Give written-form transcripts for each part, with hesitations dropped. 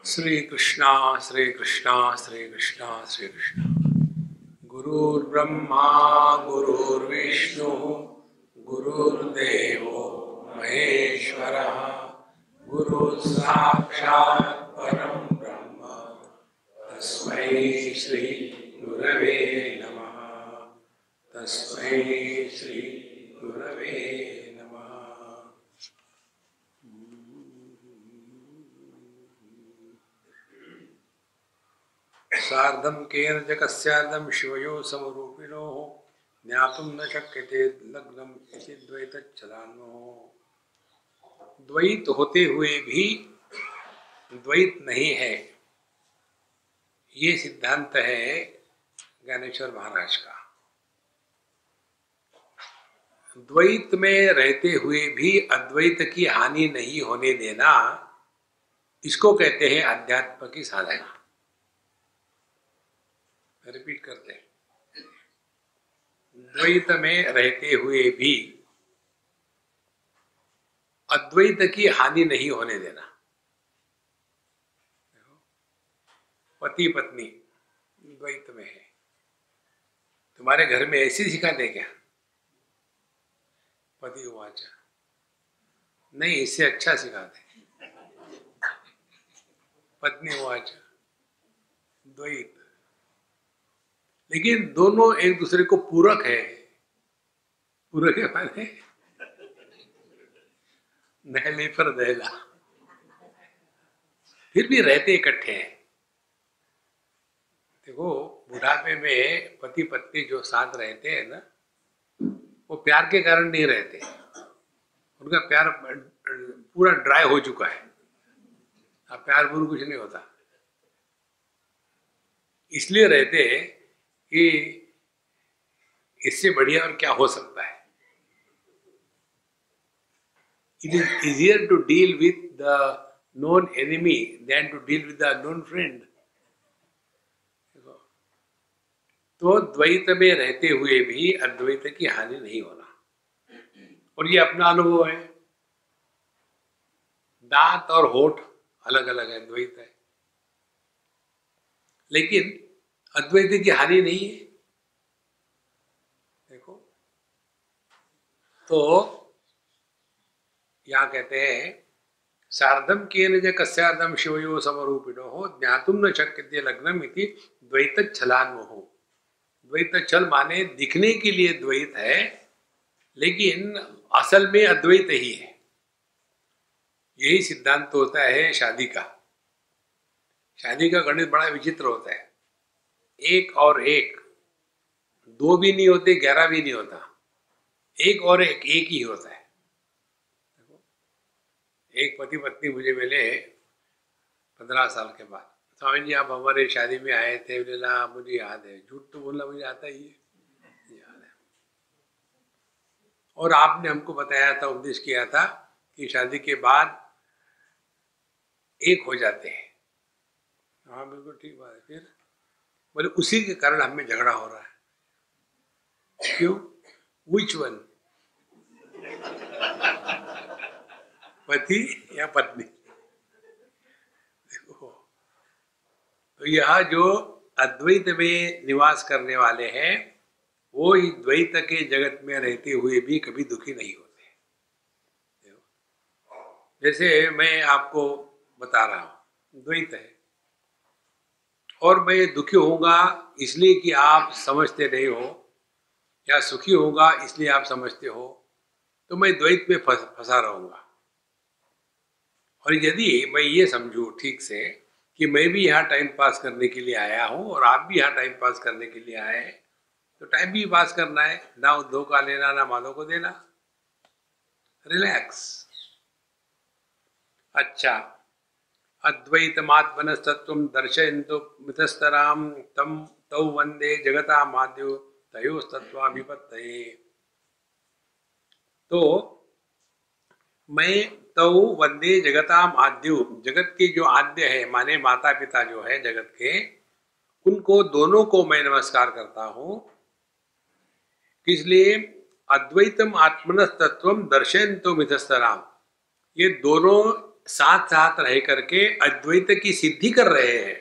श्री कृष्णा श्री कृष्णा श्री कृष्णा श्री कृष्णा। गुरुर्ब्रह्मा गुरुर्विष्णु गुरुर्देवो महेश्वरः गुरुः साक्षात् परं ब्रह्म तस्मै श्री गुरवे नमः। तस्मै श्री गुरवे नमः। सार्धं केन च कस्यार्धं शिवयो समरूपिणोः ज्ञातुं न शक्यते लग्नम् इति द्वैतच्छलान्मोः। द्वैत होते हुए भी द्वैत नहीं है, ये सिद्धांत है ज्ञानेश्वर महाराज का। द्वैत में रहते हुए भी अद्वैत की हानि नहीं होने देना, इसको कहते हैं अध्यात्म की साधना। रिपीट करते हैं, द्वैत में रहते हुए भी अद्वैत की हानि नहीं होने देना। पति पत्नी द्वैत में है, तुम्हारे घर में ऐसी सिखाते क्या? पति उवाच, नहीं इससे अच्छा सिखाते। पत्नी उवाच, द्वैत। लेकिन दोनों एक दूसरे को पूरक है। पूरक है माने नहले पर दहला, फिर भी रहते इकट्ठे हैं। देखो, बुढ़ापे में पति पत्नी जो साथ रहते हैं ना, वो प्यार के कारण नहीं रहते, उनका प्यार पूरा ड्राई हो चुका है। अब प्यार पूरा कुछ नहीं होता, इसलिए रहते कि इससे बढ़िया और क्या हो सकता है। It is easier to deal with the known enemy than to deal with the unknown friend. तो द्वैत में रहते हुए भी अद्वैत की हानि नहीं होना, और ये अपना अनुभव है। दांत और होठ अलग अलग है, द्वैत है, लेकिन अद्वैत की हानि नहीं है। देखो, तो यहाँ कहते हैं सार्धम केन च कस्यार्धं शिवयो समरूपिणोः ज्ञातुं न शक्यते लग्नम् इति द्वैत छलान्मोः। द्वैत छल माने दिखने के लिए द्वैत है, लेकिन असल में अद्वैत ही है। यही सिद्धांत होता है शादी का। शादी का गणित बड़ा विचित्र होता है। एक और एक, दो भी नहीं होते, 11 भी नहीं होता। एक और एक ही होता है। एक पति पत्नी मुझे मिले 15 साल के बाद, स्वामी जी आप हमारे शादी में आए थे। बोला मुझे याद है। झूठ तो बोलना मुझे आता ही है, याद है। और आपने हमको बताया था, उपदेश किया था कि शादी के बाद एक हो जाते हैं। हाँ बिल्कुल ठीक बात है। फिर बोले उसी के कारण हमें झगड़ा हो रहा है। क्यों? विच वन, पति या पत्नी? देखो, तो यह जो अद्वैत में निवास करने वाले हैं, वो इस द्वैत के जगत में रहते हुए भी कभी दुखी नहीं होते। जैसे मैं आपको बता रहा हूं, द्वैत है, और मैं दुखी होऊंगा इसलिए कि आप समझते नहीं हो, या सुखी होऊंगा इसलिए आप समझते हो, तो मैं द्वैत में फंसा रहूंगा। और यदि मैं ये समझूं ठीक से कि मैं भी यहाँ टाइम पास करने के लिए आया हूँ और आप भी यहाँ टाइम पास करने के लिए आए हैं, तो टाइम भी पास करना है, ना धोखा लेना ना माधो को देना। रिलैक्स। अच्छा, अद्वैतमात्मनस्तत्त्वं दर्शयन्तु मितस्तरां तम तौ वंदे जगतामाद्यो तयोस्तत्त्वाभिपत्तये। तो मैं तौ वंदे जगताम आद्यो, जगत के जो आद्य है माने माता पिता जो है जगत के, उनको दोनों को मैं नमस्कार करता हूं। इसलिए अद्वैतम आत्मनस्तत्त्वं दर्शयन्तु मितस्तराम, ये दोनों साथ साथ रह करके अद्वैत की सिद्धि कर रहे हैं।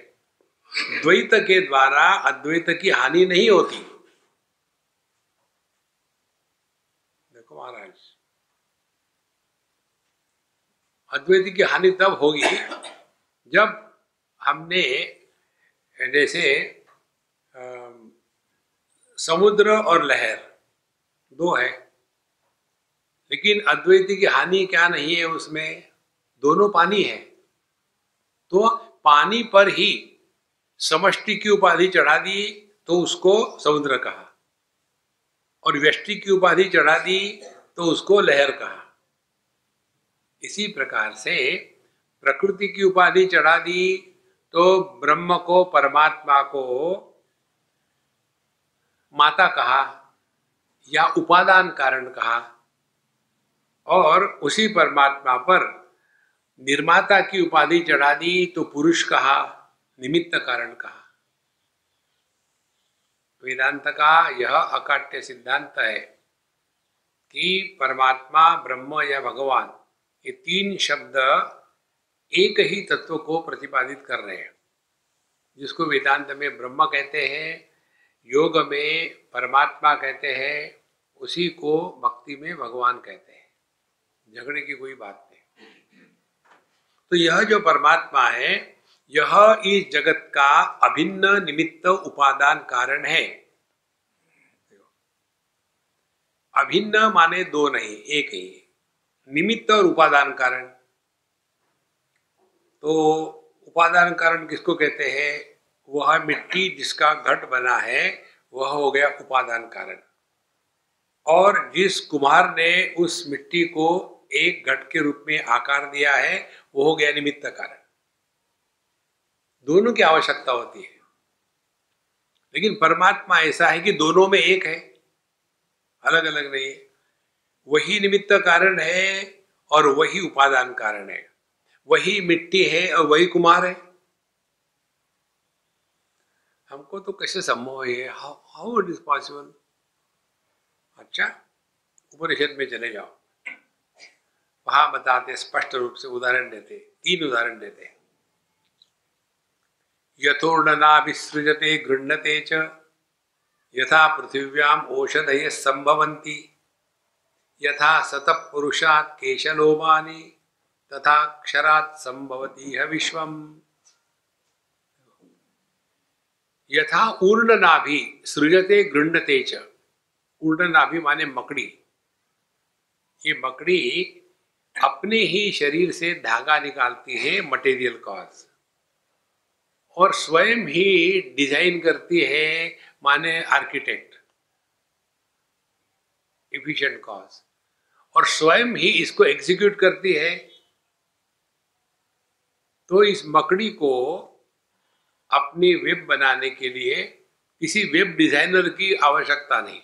द्वैत के द्वारा अद्वैत की हानि नहीं होती। देखो महाराज, अद्वैत की हानि तब होगी जब हमने, जैसे समुद्र और लहर दो है, लेकिन अद्वैत की हानि क्या नहीं है उसमें, दोनों पानी है। तो पानी पर ही समष्टि की उपाधि चढ़ा दी तो उसको समुद्र कहा, और व्यष्टि की उपाधि चढ़ा दी तो उसको लहर कहा। इसी प्रकार से प्रकृति की उपाधि चढ़ा दी तो ब्रह्म को, परमात्मा को माता कहा या उपादान कारण कहा, और उसी परमात्मा पर निर्माता की उपाधि चढ़ा दी तो पुरुष कहा, निमित्त कारण कहा। वेदांत का यह अकाट्य सिद्धांत है कि परमात्मा, ब्रह्म या भगवान, ये तीन शब्द एक ही तत्व को प्रतिपादित कर रहे हैं, जिसको वेदांत में ब्रह्म कहते हैं, योग में परमात्मा कहते हैं, उसी को भक्ति में भगवान कहते हैं। झगड़े की कोई बात नहीं। तो यह जो परमात्मा है, यह इस जगत का अभिन्न निमित्त उपादान कारण है। अभिन्न माने दो नहीं, एक ही। निमित्त और उपादान कारण। तो उपादान कारण किसको कहते हैं? वह मिट्टी जिसका घट बना है वह हो गया उपादान कारण, और जिस कुम्हार ने उस मिट्टी को एक घट के रूप में आकार दिया है वो हो गया निमित्त कारण। दोनों की आवश्यकता होती है, लेकिन परमात्मा ऐसा है कि दोनों में एक है, अलग अलग नहीं है। वही निमित्त कारण है और वही उपादान कारण है, वही मिट्टी है और वही कुम्हार है। हमको तो कैसे संभव है? How it is possible? अच्छा, उपनिषद में चले जाओ, वहां बताते स्पष्ट रूप से, उदाहरण देते, 3 उदाहरण देते। यथोर्णनाभिसृजते गृह्णते च यथा पृथिव्याम ओषधयः संभवन्ति यथा सतः पुरुषात् केशलोमानि तथा क्षरात् संभवति यह विश्वम। यथा ऊर्णनाभि सृजते गृह्णते च। ऊर्णनाभि माने मकड़ी। ये मकड़ी अपने ही शरीर से धागा निकालती है, मटेरियल कॉज, और स्वयं ही डिजाइन करती है, माने आर्किटेक्ट, एफिशिएंट कॉज, और स्वयं ही इसको एग्जीक्यूट करती है। तो इस मकड़ी को अपनी वेब बनाने के लिए किसी वेब डिजाइनर की आवश्यकता नहीं,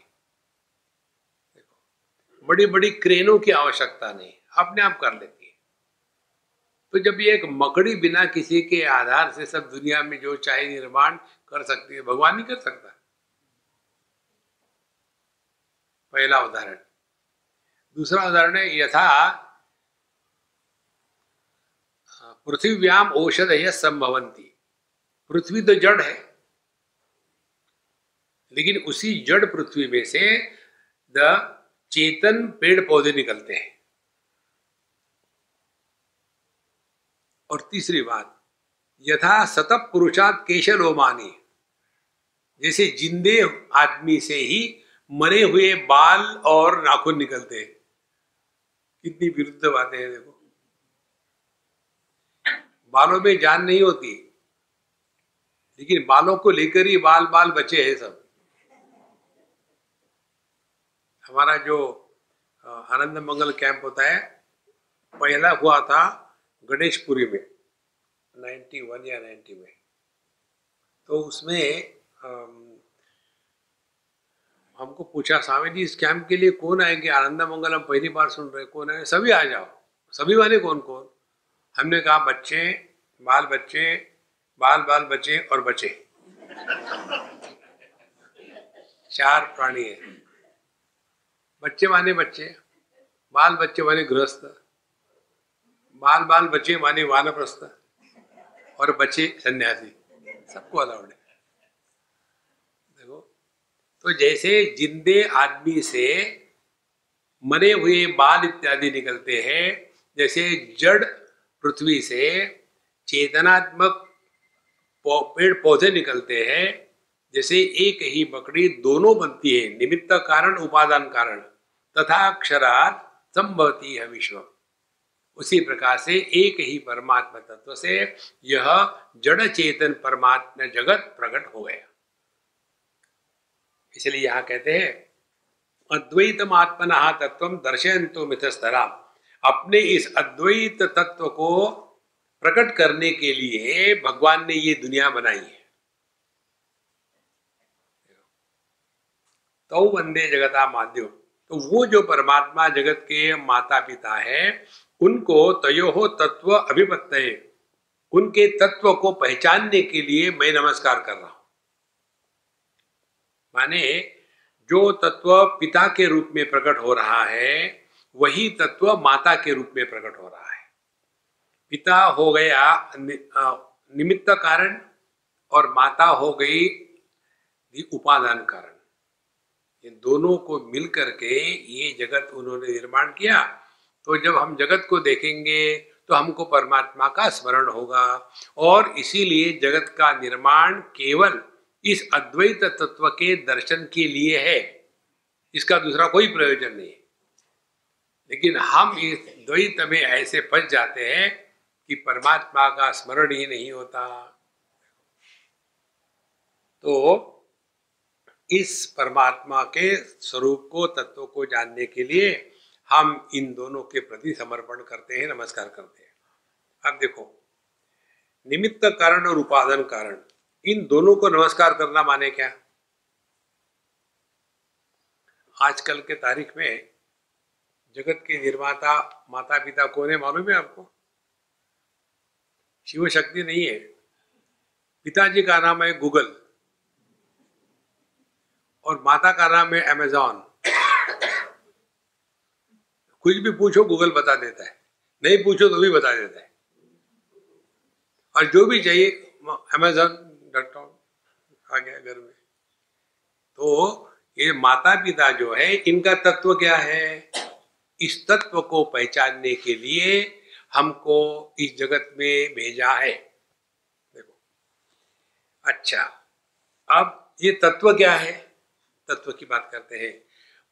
बड़ी बड़ी क्रेनों की आवश्यकता नहीं, अपने आप कर लेती है। तो जब ये एक मकड़ी बिना किसी के आधार से सब दुनिया में जो चाहे निर्माण कर सकती है, भगवान नहीं कर सकता। पहला उदाहरण। दूसरा उदाहरण है यथा पृथिव्याम औषधयः संभवन्ति। पृथ्वी तो जड़ है, लेकिन उसी जड़ पृथ्वी में से द चेतन पेड़ पौधे निकलते हैं। और तीसरी बात, यथा सतः पुरुषात् केशलोमानि। जैसे जिंदे आदमी से ही मरे हुए बाल और नाखून निकलते हैं। कितनी विरुद्ध बातें हैं देखो। बालों में जान नहीं होती, लेकिन बालों को लेकर ही बाल बाल बचे हैं सब। हमारा जो आनंद मंगल कैंप होता है, पहला हुआ था गणेशपुरी में 91 या 90 में। तो उसमें हमको पूछा, स्वामी जी इस कैंप के लिए कौन आएंगे? आनंद मंगल हम पहली बार सुन रहे, कौन आए? सभी आ जाओ। सभी वाले कौन कौन? हमने कहा बच्चे, बाल बच्चे, बाल बाल बच्चे और बच्चे। 4 प्राणी है। बच्चे माने बच्चे, बाल बच्चे माने गृहस्थ, बाल बाल बचे माने वानप्रस्थ और बचे सन्यासी, सबको अलाउड है। देखो, तो जैसे जिंदे आदमी से मरे हुए बाल इत्यादि निकलते हैं, जैसे जड़ पृथ्वी से चेतनात्मक पेड़ पौधे निकलते हैं, जैसे एक ही मकड़ी दोनों बनती है, निमित्त कारण उपादान कारण, तथा अक्षरात् संभवती है विश्व, उसी प्रकार से एक ही परमात्मा तत्व से यह जड़ चेतन परमात्मा जगत प्रकट हो गया। इसलिए यहां कहते हैं अद्वैतम आत्मनः तत्वम दर्शयन्तो मिथस्तरा, अपने इस अद्वैत तत्व को प्रकट करने के लिए भगवान ने ये दुनिया बनाई है। तो वंदे जगता माद्यो, तो वो जो परमात्मा जगत के माता पिता है, उनको तयोहो तत्व अभिपत्तये, उनके तत्व को पहचानने के लिए मैं नमस्कार कर रहा हूं। माने जो तत्व पिता के रूप में प्रकट हो रहा है, वही तत्व माता के रूप में प्रकट हो रहा है। पिता हो गया निमित्त कारण और माता हो गई उपादान कारण। इन दोनों को मिलकर के ये जगत उन्होंने निर्माण किया। तो जब हम जगत को देखेंगे तो हमको परमात्मा का स्मरण होगा, और इसीलिए जगत का निर्माण केवल इस अद्वैत तत्व के दर्शन के लिए है, इसका दूसरा कोई प्रयोजन नहीं है। लेकिन हम इस द्वैत में ऐसे फंस जाते हैं कि परमात्मा का स्मरण ही नहीं होता। तो इस परमात्मा के स्वरूप को, तत्व को जानने के लिए हम इन दोनों के प्रति समर्पण करते हैं, नमस्कार करते हैं। अब देखो, निमित्त कारण और उपादान कारण, इन दोनों को नमस्कार करना माने क्या? आजकल के तारीख में जगत के निर्माता माता पिता कौन है मालूम है आपको? शिव शक्ति नहीं है। पिताजी का नाम है गूगल और माता का नाम है अमेजॉन। कुछ भी पूछो गूगल बता देता है, नहीं पूछो तो भी बता देता है, और जो भी चाहिए amazon.com आ गया घर में। तो ये माता पिता जो है, इनका तत्व क्या है? इस तत्व को पहचानने के लिए हमको इस जगत में भेजा है। देखो, अच्छा, अब ये तत्व क्या है? तत्व की बात करते हैं।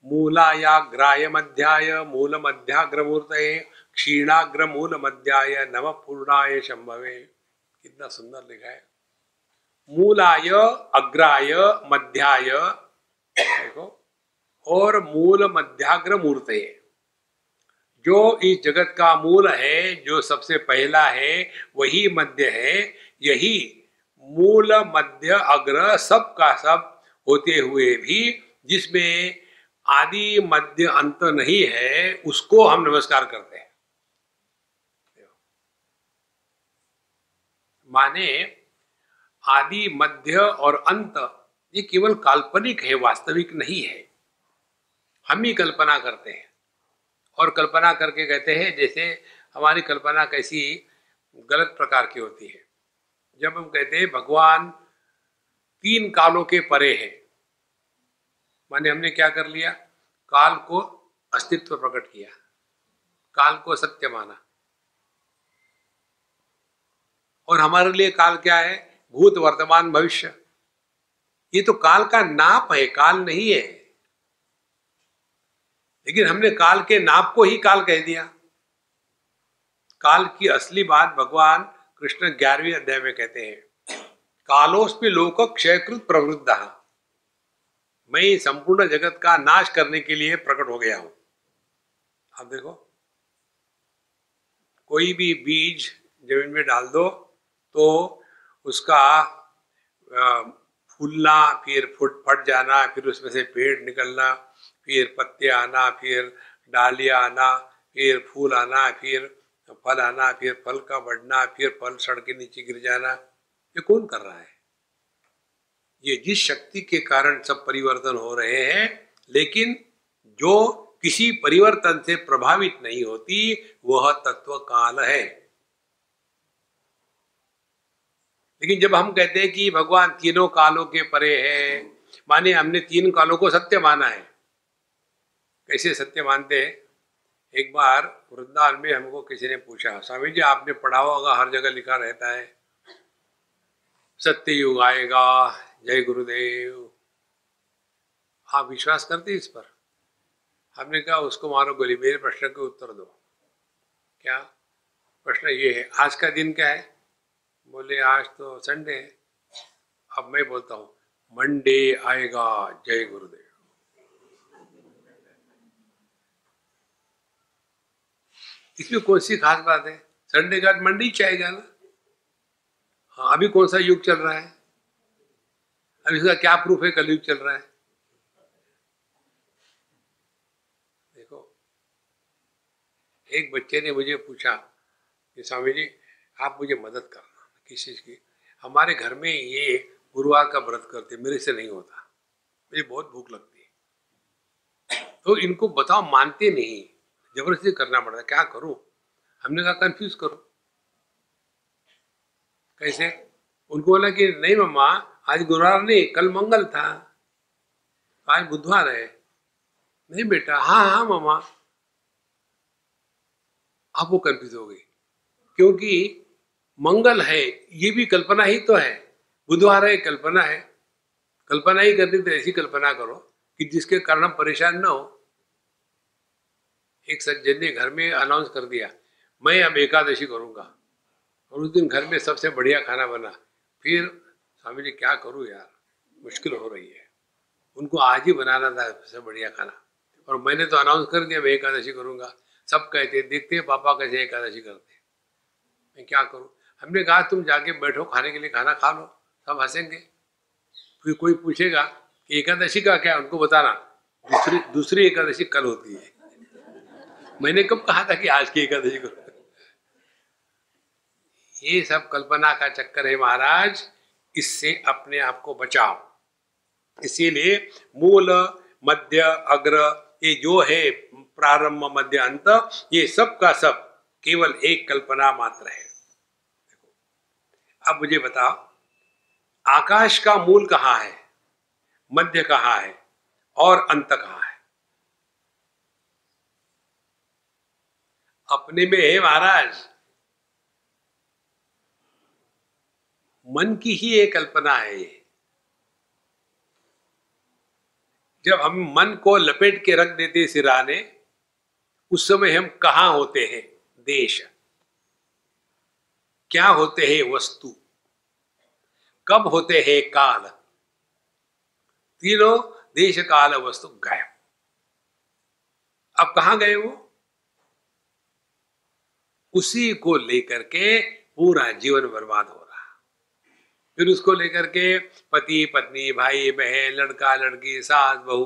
मूलायाग्राय मध्याय मूल मध्याग्र मूर्तये क्षीणाग्र मूल मध्याय नव पूर्णाय शंभवे। कितना सुंदर लिखा है। मूलाय, अग्राय, मध्याय, देखो, और मूल मध्याग्र मूर्तये, जो इस जगत का मूल है, जो सबसे पहला है, वही मध्य है। यही मूल मध्य अग्र सब का सब होते हुए भी जिसमें आदि मध्य अंत नहीं है, उसको हम नमस्कार करते हैं। माने आदि मध्य और अंत ये केवल काल्पनिक है, वास्तविक नहीं है। हम ही कल्पना करते हैं, और कल्पना करके कहते हैं, जैसे हमारी कल्पना कैसी गलत प्रकार की होती है। जब हम कहते हैं भगवान 3 कालों के परे है, माने हमने क्या कर लिया? काल को अस्तित्व प्रकट किया, काल को सत्य माना। और हमारे लिए काल क्या है? भूत, वर्तमान, भविष्य। ये तो काल का नाप है, काल नहीं है। लेकिन हमने काल के नाप को ही काल कह दिया। काल की असली बात भगवान कृष्ण 11वें अध्याय में कहते हैं, कालोस्मि लोक क्षयकृत प्रवृद्ध, मैं संपूर्ण जगत का नाश करने के लिए प्रकट हो गया हूं। अब देखो, कोई भी बीज जमीन में डाल दो तो उसका फूलना, फिर फट जाना, फिर उसमें से पेड़ निकलना, फिर पत्ते आना, फिर डालियां आना, फिर फूल आना, फिर फल आना, फिर फल का बढ़ना, फिर फल सड़ के नीचे गिर जाना। ये कौन कर रहा है? ये जिस शक्ति के कारण सब परिवर्तन हो रहे हैं, लेकिन जो किसी परिवर्तन से प्रभावित नहीं होती, वह तत्व काल है। लेकिन जब हम कहते हैं कि भगवान तीनों कालों के परे है, माने हमने तीन कालों को सत्य माना है। कैसे सत्य मानते हैं? एक बार वृंदावन में हमको किसी ने पूछा, स्वामी जी आपने पढ़ा होगा, हर जगह लिखा रहता है सत्य युग आएगा, जय गुरुदेव, आप विश्वास करते इस पर? हमने कहा उसको मारो गोली, मेरे प्रश्न के उत्तर दो। क्या प्रश्न? ये है आज का दिन क्या है? बोले आज तो संडे है। अब मैं बोलता हूँ मंडे आएगा, जय गुरुदेव। इसमें कौन सी खास बात है? संडे का मंडे ही चाहेगा ना। हाँ, अभी कौन सा युग चल रहा है? अभी इसका क्या प्रूफ है कलयुग चल रहा है? देखो, एक बच्चे ने मुझे पूछा कि स्वामी जी आप मुझे मदद करना किस चीज की। हमारे घर में ये गुरुवार का व्रत करते, मेरे से नहीं होता, मुझे बहुत भूख लगती है, तो इनको बताओ, मानते नहीं, जबरदस्ती करना पड़ता, क्या करूं? हमने कहा कंफ्यूज करो। कैसे? उनको बोला कि नहीं मम्मा, आज गुरुवार नहीं, कल मंगल था, आज बुधवार है। नहीं बेटा, हाँ हाँ मम्मा। अब वो कंफ्यूज हो गई, क्योंकि मंगल है ये भी कल्पना ही तो है, बुधवार है कल्पना है। कल्पना ही करनी तो ऐसी कल्पना करो कि जिसके कारण हम परेशान ना हो। एक सज्जन ने घर में अनाउंस कर दिया, मैं अब एकादशी करूंगा, और उस दिन घर में सबसे बढ़िया खाना बना। फिर स्वामी जी क्या करूं यार, मुश्किल हो रही है। उनको आज ही बनाना था सबसे बढ़िया खाना, और मैंने तो अनाउंस कर दिया मैं एकादशी करूंगा। सब कहते देखते हैं पापा कैसे एकादशी करते, मैं क्या करूं? हमने कहा तुम जाके बैठो, खाने के लिए खाना खा लो, सब हंसेंगे। फिर कोई पूछेगा कि एकादशी का क्या, उनको बताना दूसरी एकादशी कल होती है। मैंने कब कहा था कि आज की एकादशी करो? ये सब कल्पना का चक्कर है महाराज, इससे अपने आप को बचाओ। इसीलिए मूल मध्य अग्र, ये जो है प्रारंभ मध्य अंत, ये सब का सब केवल एक कल्पना मात्र है। अब मुझे बताओ, आकाश का मूल कहाँ है, मध्य कहाँ है और अंत कहाँ है? अपने में है महाराज। मन की ही एक कल्पना है ये। जब हम मन को लपेट के रख देते सिराने, उस समय हम कहां होते हैं? देश। क्या होते हैं? वस्तु। कब होते हैं? काल। तीनों देश काल वस्तु गायब। अब कहां गए वो? उसी को लेकर के पूरा जीवन बर्बाद हो रहा। फिर उसको लेकर के पति पत्नी, भाई बहन, लड़का लड़की, सास बहू,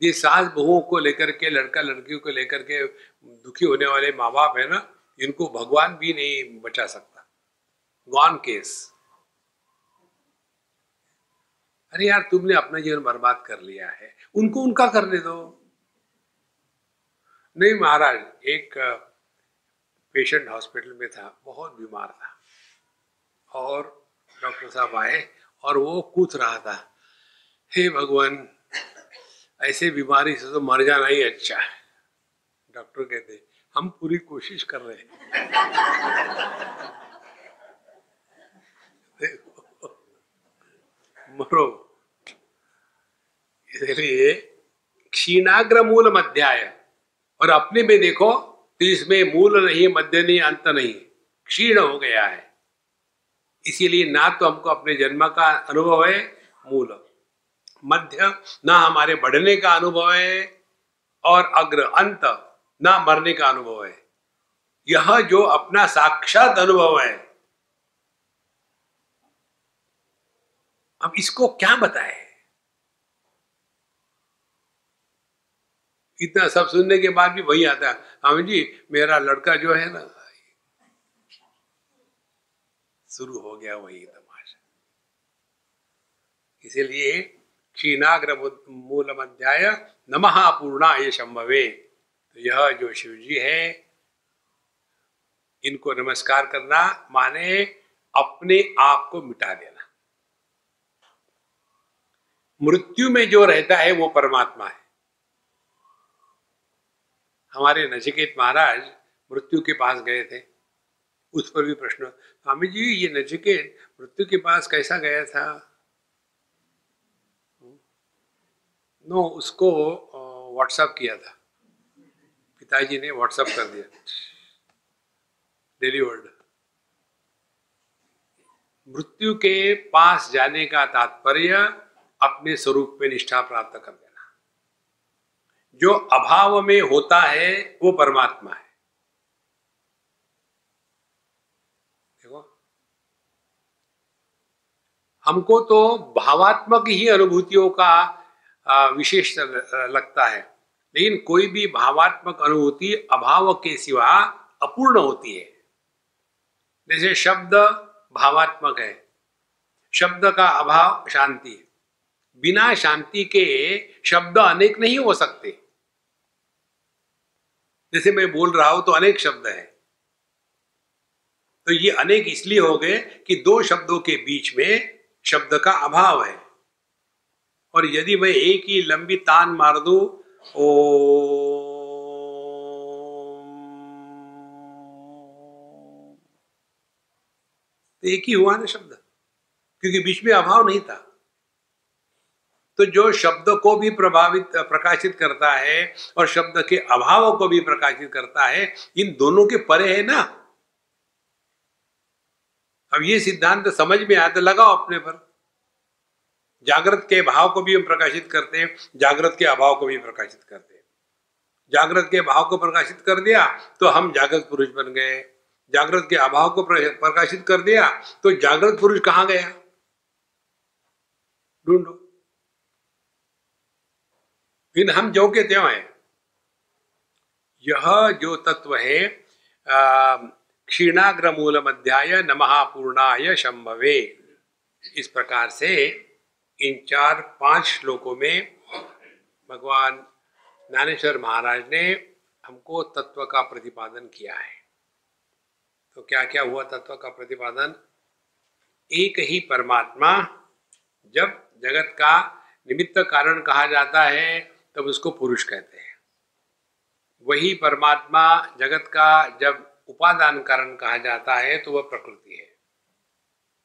ये सास बहुओं को लेकर के, लड़का लड़कियों को लेकर के दुखी होने वाले माँ बाप है ना, इनको भगवान भी नहीं बचा सकता। Gone case. अरे यार, तुमने अपना जीवन बर्बाद कर लिया है, उनको उनका करने दो। नहीं महाराज, एक पेशेंट हॉस्पिटल में था, बहुत बीमार था, और डॉक्टर साहब आए और वो कूद रहा था, हे भगवान, ऐसे बीमारी से तो मर जाना ही अच्छा है। डॉक्टर कहते हम पूरी कोशिश कर रहे हैं। मरो। इसलिए क्षीणाग्र मूल मध्याय, और अपने में देखो तो इसमें मूल नहीं, मध्य नहीं, अंत नहीं, क्षीण हो गया है। इसीलिए ना तो हमको अपने जन्म का अनुभव है मूल, मध्य ना हमारे बढ़ने का अनुभव है, और अग्र अंत ना मरने का अनुभव है। यह जो अपना साक्षात अनुभव है, अब इसको क्या बताए? इतना सब सुनने के बाद भी वही आता है, स्वामी जी मेरा लड़का जो है ना, शुरू हो गया वही तमाशा। इसीलिए क्षीणाग्र मूलमध्याय नमः पूर्णाय शंभवे। तो यह जो शिव जी है, इनको नमस्कार करना माने अपने आप को मिटा देना। मृत्यु में जो रहता है वो परमात्मा है। हमारे नचिकेत महाराज मृत्यु के पास गए थे, उस पर भी प्रश्न, स्वामी जी ये नचिकेत मृत्यु के पास कैसा गया था? नो, उसको व्हाट्सएप किया था, पिताजी ने व्हाट्सएप कर दिया, डिलीवर्ड। मृत्यु के पास जाने का तात्पर्य अपने स्वरूप में निष्ठा प्राप्त कर देना। जो अभाव में होता है वो परमात्मा है। देखो, हमको तो भावात्मक ही अनुभूतियों का विशेष लगता है, लेकिन कोई भी भावात्मक अनुभूति अभाव के सिवा अपूर्ण होती है। जैसे शब्द भावात्मक है, शब्द का अभाव शांति है। बिना शांति के शब्द अनेक नहीं हो सकते। जैसे मैं बोल रहा हूं तो अनेक शब्द हैं, तो ये अनेक इसलिए हो गए कि दो शब्दों के बीच में शब्द का अभाव है। और यदि मैं एक ही लंबी तान मार दूं, ओ, तो एक ही हुआ ना शब्द, क्योंकि बीच में अभाव नहीं था। तो जो शब्द को भी प्रकाशित करता है और शब्द के अभाव को भी प्रकाशित करता है, इन दोनों के परे है ना। अब ये सिद्धांत समझ में आया तो लगाओ अपने पर। जागृत के भाव को भी हम प्रकाशित करते हैं, जागृत के अभाव को भी प्रकाशित करते हैं। जागृत के भाव को प्रकाशित कर दिया तो हम जागृत पुरुष बन गए, जागृत के अभाव को प्रकाशित कर दिया तो जागृत पुरुष कहां गया? ढूंढो। इन हम जो के त्यों हैं। यह जो तत्व है क्षीणाग्र मूलमध्याय नमः पूर्णाय शंभवे, इस प्रकार से इन 4-5 श्लोकों में भगवान ज्ञानेश्वर महाराज ने हमको तत्व का प्रतिपादन किया है। तो क्या क्या हुआ तत्व का प्रतिपादन? एक ही परमात्मा जब जगत का निमित्त कारण कहा जाता है तब उसको पुरुष कहते हैं। वही परमात्मा जगत का जब उपादान कारण कहा जाता है तो वह प्रकृति है।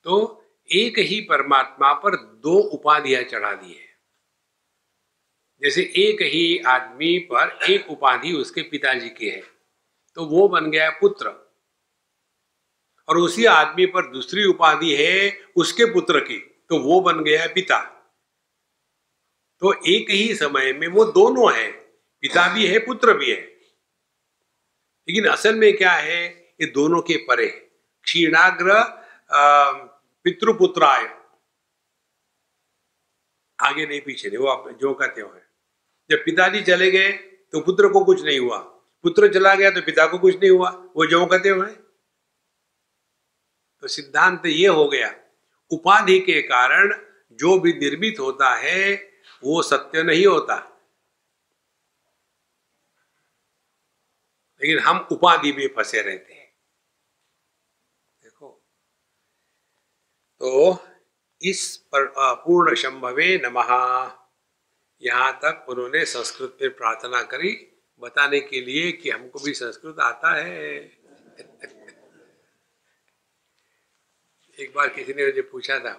तो एक ही परमात्मा पर दो उपाधियां चढ़ा दी है। जैसे एक ही आदमी पर एक उपाधि उसके पिताजी की है तो वो बन गया पुत्र, और उसी आदमी पर दूसरी उपाधि है उसके पुत्र की तो वो बन गया पिता। तो एक ही समय में वो दोनों है, पिता भी है पुत्र भी है। लेकिन असल में क्या है, ये दोनों के परे। क्षीणाग्र पितृपुत्राय, आगे नहीं पीछे नहीं, वो आप जो कहते हो है। जब पिताजी चले गए तो पुत्र को कुछ नहीं हुआ, पुत्र चला गया तो पिता को कुछ नहीं हुआ, वो जो कहते हो है। तो सिद्धांत ये हो गया, उपाधि के कारण जो भी निर्मित होता है वो सत्य नहीं होता, लेकिन हम उपाधि में फंसे रहते हैं। देखो, तो इस पूर्ण शंभवे नमः, यहां तक उन्होंने संस्कृत में प्रार्थना करी, बताने के लिए कि हमको भी संस्कृत आता है। एक बार किसी ने मुझे पूछा था,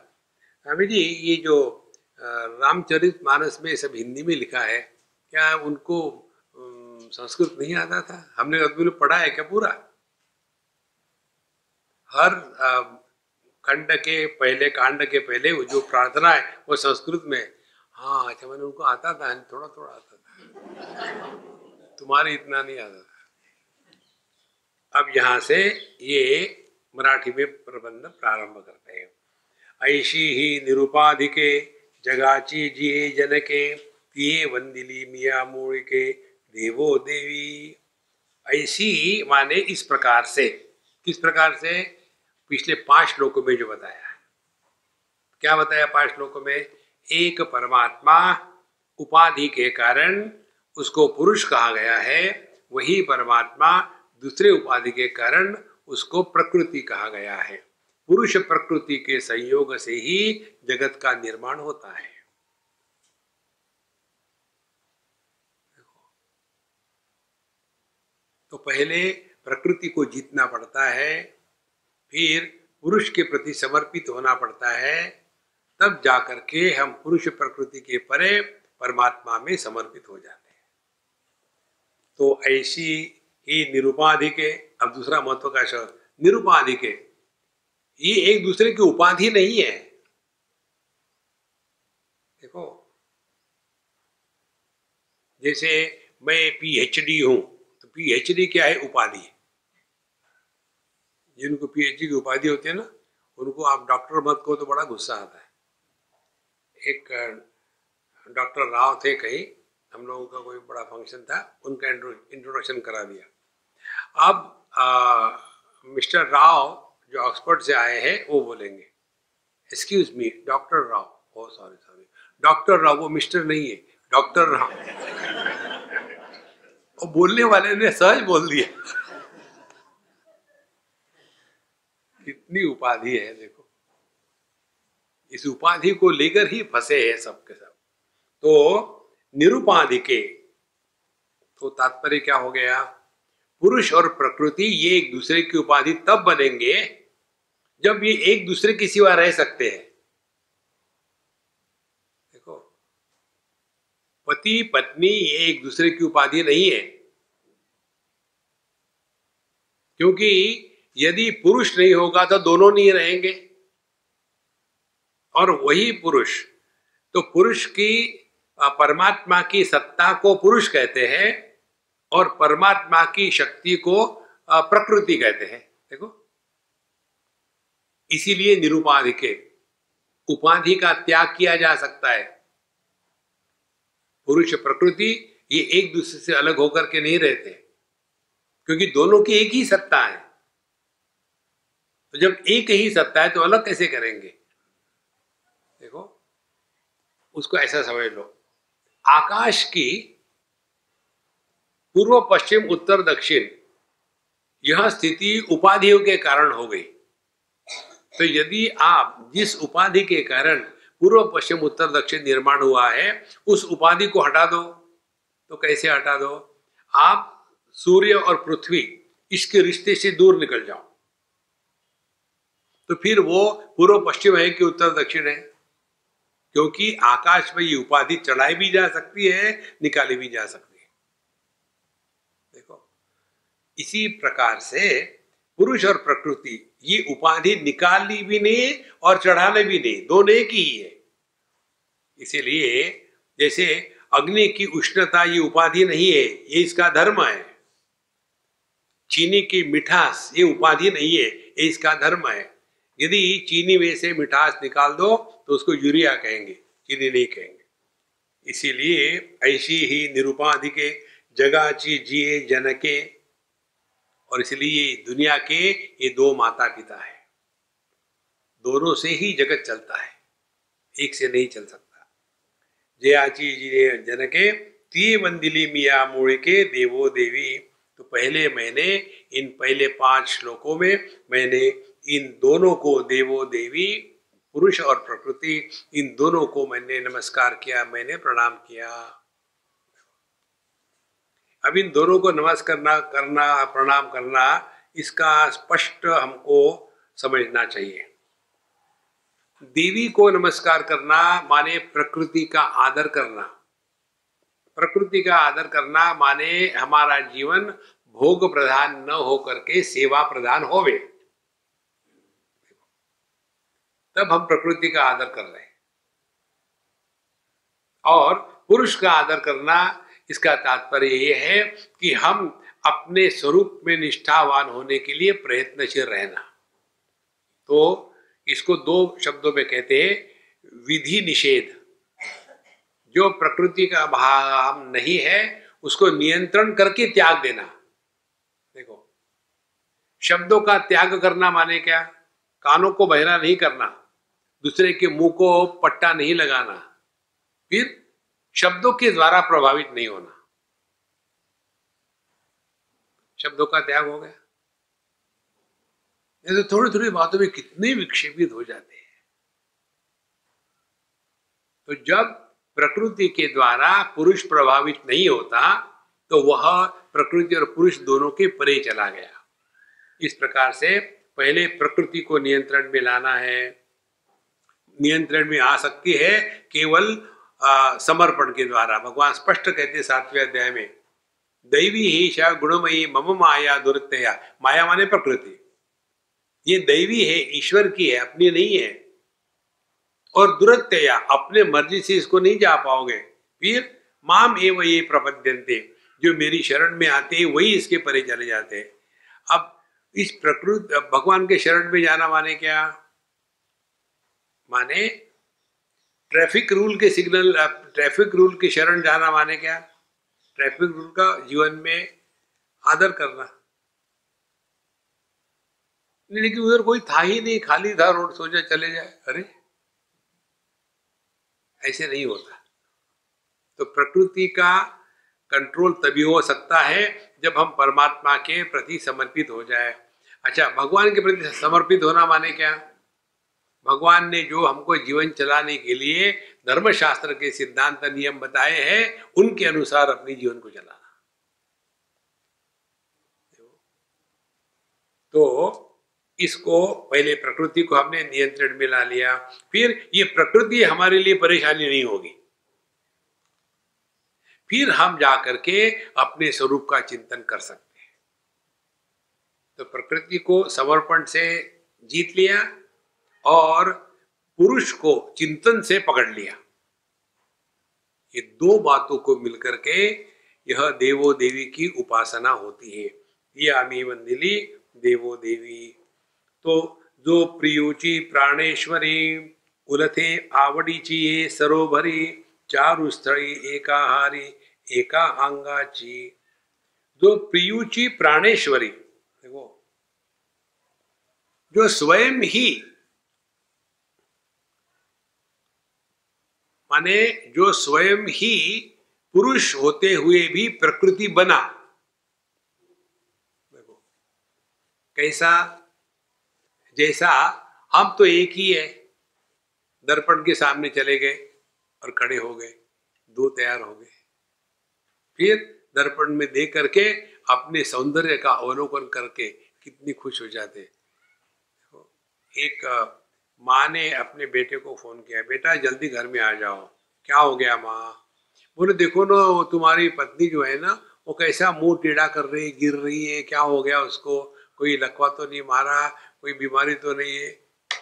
स्वामी जी ये जो रामचरितमानस में सब हिंदी में लिखा है, क्या उनको संस्कृत नहीं आता था? हमने अभी पढ़ा है क्या पूरा? हर खंड के पहले, कांड के पहले वो जो प्रार्थना है वो संस्कृत में। हाँ अच्छा, मैंने उनको आता था, थोड़ा थोड़ा आता था, तुम्हारे इतना नहीं आता था। अब यहाँ से ये मराठी में प्रबंध प्रारंभ करते हैं। ऐशी ही निरुपाधिके जगाची जिये जनके, पिये वंदिली मिया मूल के देवो देवी। ऐसी माने इस प्रकार से। किस प्रकार से? पिछले 5 श्लोकों में जो बताया है। क्या बताया 5 श्लोकों में? एक परमात्मा उपाधि के कारण उसको पुरुष कहा गया है, वही परमात्मा दूसरे उपाधि के कारण उसको प्रकृति कहा गया है। पुरुष प्रकृति के संयोग से ही जगत का निर्माण होता है। तो पहले प्रकृति को जीतना पड़ता है, फिर पुरुष के प्रति समर्पित होना पड़ता है, तब जाकर के हम पुरुष प्रकृति के परे परमात्मा में समर्पित हो जाते हैं। तो ऐसी ही निरुपाधिके, अब दूसरा महत्व का शब्द निरुपाधिके, ये एक दूसरे की उपाधि नहीं है। देखो, जैसे मैं पीएचडी हूं, तो पीएचडी क्या है? उपाधि। जिनको पीएचडी की उपाधि होती है ना, उनको आप डॉक्टर मत को तो बड़ा गुस्सा आता है। एक डॉक्टर राव थे, कहीं हम लोगों का कोई बड़ा फंक्शन था, उनका इंट्रोडक्शन करा दिया। अब मिस्टर राव जो ऑक्सफोर्ड से आए हैं वो बोलेंगे, एक्सक्यूज मी डॉक्टर राव, ओ सॉरी सॉरी डॉक्टर राव, वो मिस्टर नहीं है, डॉक्टर राव। और बोलने वाले ने सहज बोल दिया। कितनी उपाधि है देखो, इस उपाधि को लेकर ही फंसे हैं सब के सब। तो निरुपाधि के, तो तात्पर्य क्या हो गया? पुरुष और प्रकृति ये एक दूसरे की उपाधि तब बनेंगे जब ये एक दूसरे के सिवा रह सकते हैं। देखो, पति पत्नी ये एक दूसरे की उपाधि नहीं है, क्योंकि यदि पुरुष नहीं होगा तो दोनों नहीं रहेंगे, और वही पुरुष, तो पुरुष की परमात्मा की सत्ता को पुरुष कहते हैं और परमात्मा की शक्ति को प्रकृति कहते हैं। देखो, इसीलिए निरुपाधि के उपाधि का त्याग किया जा सकता है। पुरुष प्रकृति ये एक दूसरे से अलग होकर के नहीं रहते, क्योंकि दोनों की एक ही सत्ता है। तो जब एक ही सत्ता है तो अलग कैसे करेंगे? देखो, उसको ऐसा समझ लो, आकाश की पूर्व पश्चिम उत्तर दक्षिण यह स्थिति उपाधियों के कारण हो गई। तो यदि आप जिस उपाधि के कारण पूर्व पश्चिम उत्तर दक्षिण निर्माण हुआ है, उस उपाधि को हटा दो, तो कैसे हटा दो? आप सूर्य और पृथ्वी इसके रिश्ते से दूर निकल जाओ, तो फिर वो पूर्व पश्चिम है कि उत्तर दक्षिण है? क्योंकि आकाश में ये उपाधि चढ़ाई भी जा सकती है, निकाली भी जा सकती है। देखो, इसी प्रकार से पुरुष और प्रकृति ये उपाधि निकाली भी नहीं और चढ़ाने भी नहीं, दोनों एक ही है। इसीलिए जैसे अग्नि की उष्णता ये उपाधि नहीं है, ये इसका धर्म है। चीनी की मिठास ये उपाधि नहीं है, ये इसका धर्म है। यदि चीनी में से मिठास निकाल दो तो उसको यूरिया कहेंगे, चीनी नहीं कहेंगे। इसीलिए ऐसी ही निरुपाधि के जगाची जिए जनके, और इसलिए दुनिया के ये दो माता पिता है, दोनों से ही जगत चलता है, एक से नहीं चल सकता। जयाची जिए जनके ती मंदिली मिया मूल के देवो देवी। तो पहले मैंने इन पहले 5 श्लोकों में मैंने इन दोनों को, देवो देवी, पुरुष और प्रकृति, इन दोनों को मैंने नमस्कार किया, मैंने प्रणाम किया। अब इन दोनों को नमस्कार करना प्रणाम करना, इसका स्पष्ट हमको समझना चाहिए। देवी को नमस्कार करना माने प्रकृति का आदर करना। प्रकृति का आदर करना माने हमारा जीवन भोग प्रधान न होकर के सेवा प्रधान होवे, तब हम प्रकृति का आदर कर रहे हैं। और पुरुष का आदर करना, इसका तात्पर्य ये है कि हम अपने स्वरूप में निष्ठावान होने के लिए प्रयत्नशील रहना। तो इसको 2 शब्दों में कहते हैं, विधि निषेध। जो प्रकृति का भाव नहीं है उसको नियंत्रण करके त्याग देना। देखो, शब्दों का त्याग करना माने क्या? कानों को बहरा नहीं करना, दूसरे के मुंह को पट्टा नहीं लगाना, फिर शब्दों के द्वारा प्रभावित नहीं होना, शब्दों का त्याग हो गया। नहीं तो थोड़ी थोड़ी बातों में कितने विक्षेपित हो जाते हैं। तो जब प्रकृति के द्वारा पुरुष प्रभावित नहीं होता तो वह प्रकृति और पुरुष दोनों के परे चला गया। इस प्रकार से पहले प्रकृति को नियंत्रण में लाना है। नियंत्रण में आ सकती है केवल समर्पण के द्वारा। भगवान स्पष्ट कहते हैं 7वें अध्याय में, दैवी ही श गुणमयी मम माया दुरत्यया। माया माने प्रकृति, ये दैवी है, ईश्वर की है, अपनी नहीं है। और दुरत्यया, अपने मर्जी से इसको नहीं जा पाओगे। फिर माम एव ये प्रपद्यन्ते, जो मेरी शरण में आते हैं वही इसके परे चले जाते हैं। अब इस प्रकृति भगवान के शरण में जाना माने क्या? माने ट्रैफिक रूल के सिग्नल, ट्रैफिक रूल की शरण जाना माने क्या? ट्रैफिक रूल का जीवन में आदर करना। लेकिन उधर कोई था ही नहीं, खाली था रोड, सोचा चले जाए। अरे ऐसे नहीं होता। तो प्रकृति का कंट्रोल तभी हो सकता है जब हम परमात्मा के प्रति समर्पित हो जाए। अच्छा, भगवान के प्रति समर्पित होना माने क्या? भगवान ने जो हमको जीवन चलाने के लिए धर्मशास्त्र के सिद्धांत नियम बताए हैं, उनके अनुसार अपने जीवन को चलाना। तो इसको पहले प्रकृति को हमने नियंत्रण में ला लिया, फिर ये प्रकृति हमारे लिए परेशानी नहीं होगी। फिर हम जाकर के अपने स्वरूप का चिंतन कर सकते हैं। तो प्रकृति को समर्पण से जीत लिया और पुरुष को चिंतन से पकड़ लिया। ये दो बातों को मिलकर के यह देवो देवी की उपासना होती है। ये आमी वंदिली देवो देवी। तो जो प्रियोची प्राणेश्वरी उलथे आवडीची ये सरोभरी चारु स्थळी एकाहारी एका अंगाची। जो प्रियुची प्राणेश्वरी, देखो, जो स्वयं ही माने जो स्वयं ही पुरुष होते हुए भी प्रकृति बना। देखो कैसा, जैसा हम तो एक ही है, दर्पण के सामने चले गए और खड़े हो गए, दो तैयार हो गए। फिर दर्पण में देख करके अपने सौंदर्य का अवलोकन करके कितनी खुश हो जाते। एक माँ ने अपने बेटे को फोन किया, बेटा जल्दी घर में आ जाओ। क्या हो गया माँ? बोले देखो ना, तुम्हारी पत्नी जो है ना, वो कैसा मुंह टेढ़ा कर रही, गिर रही है, क्या हो गया उसको? कोई लकवा तो नहीं मारा, कोई बीमारी तो नहीं है?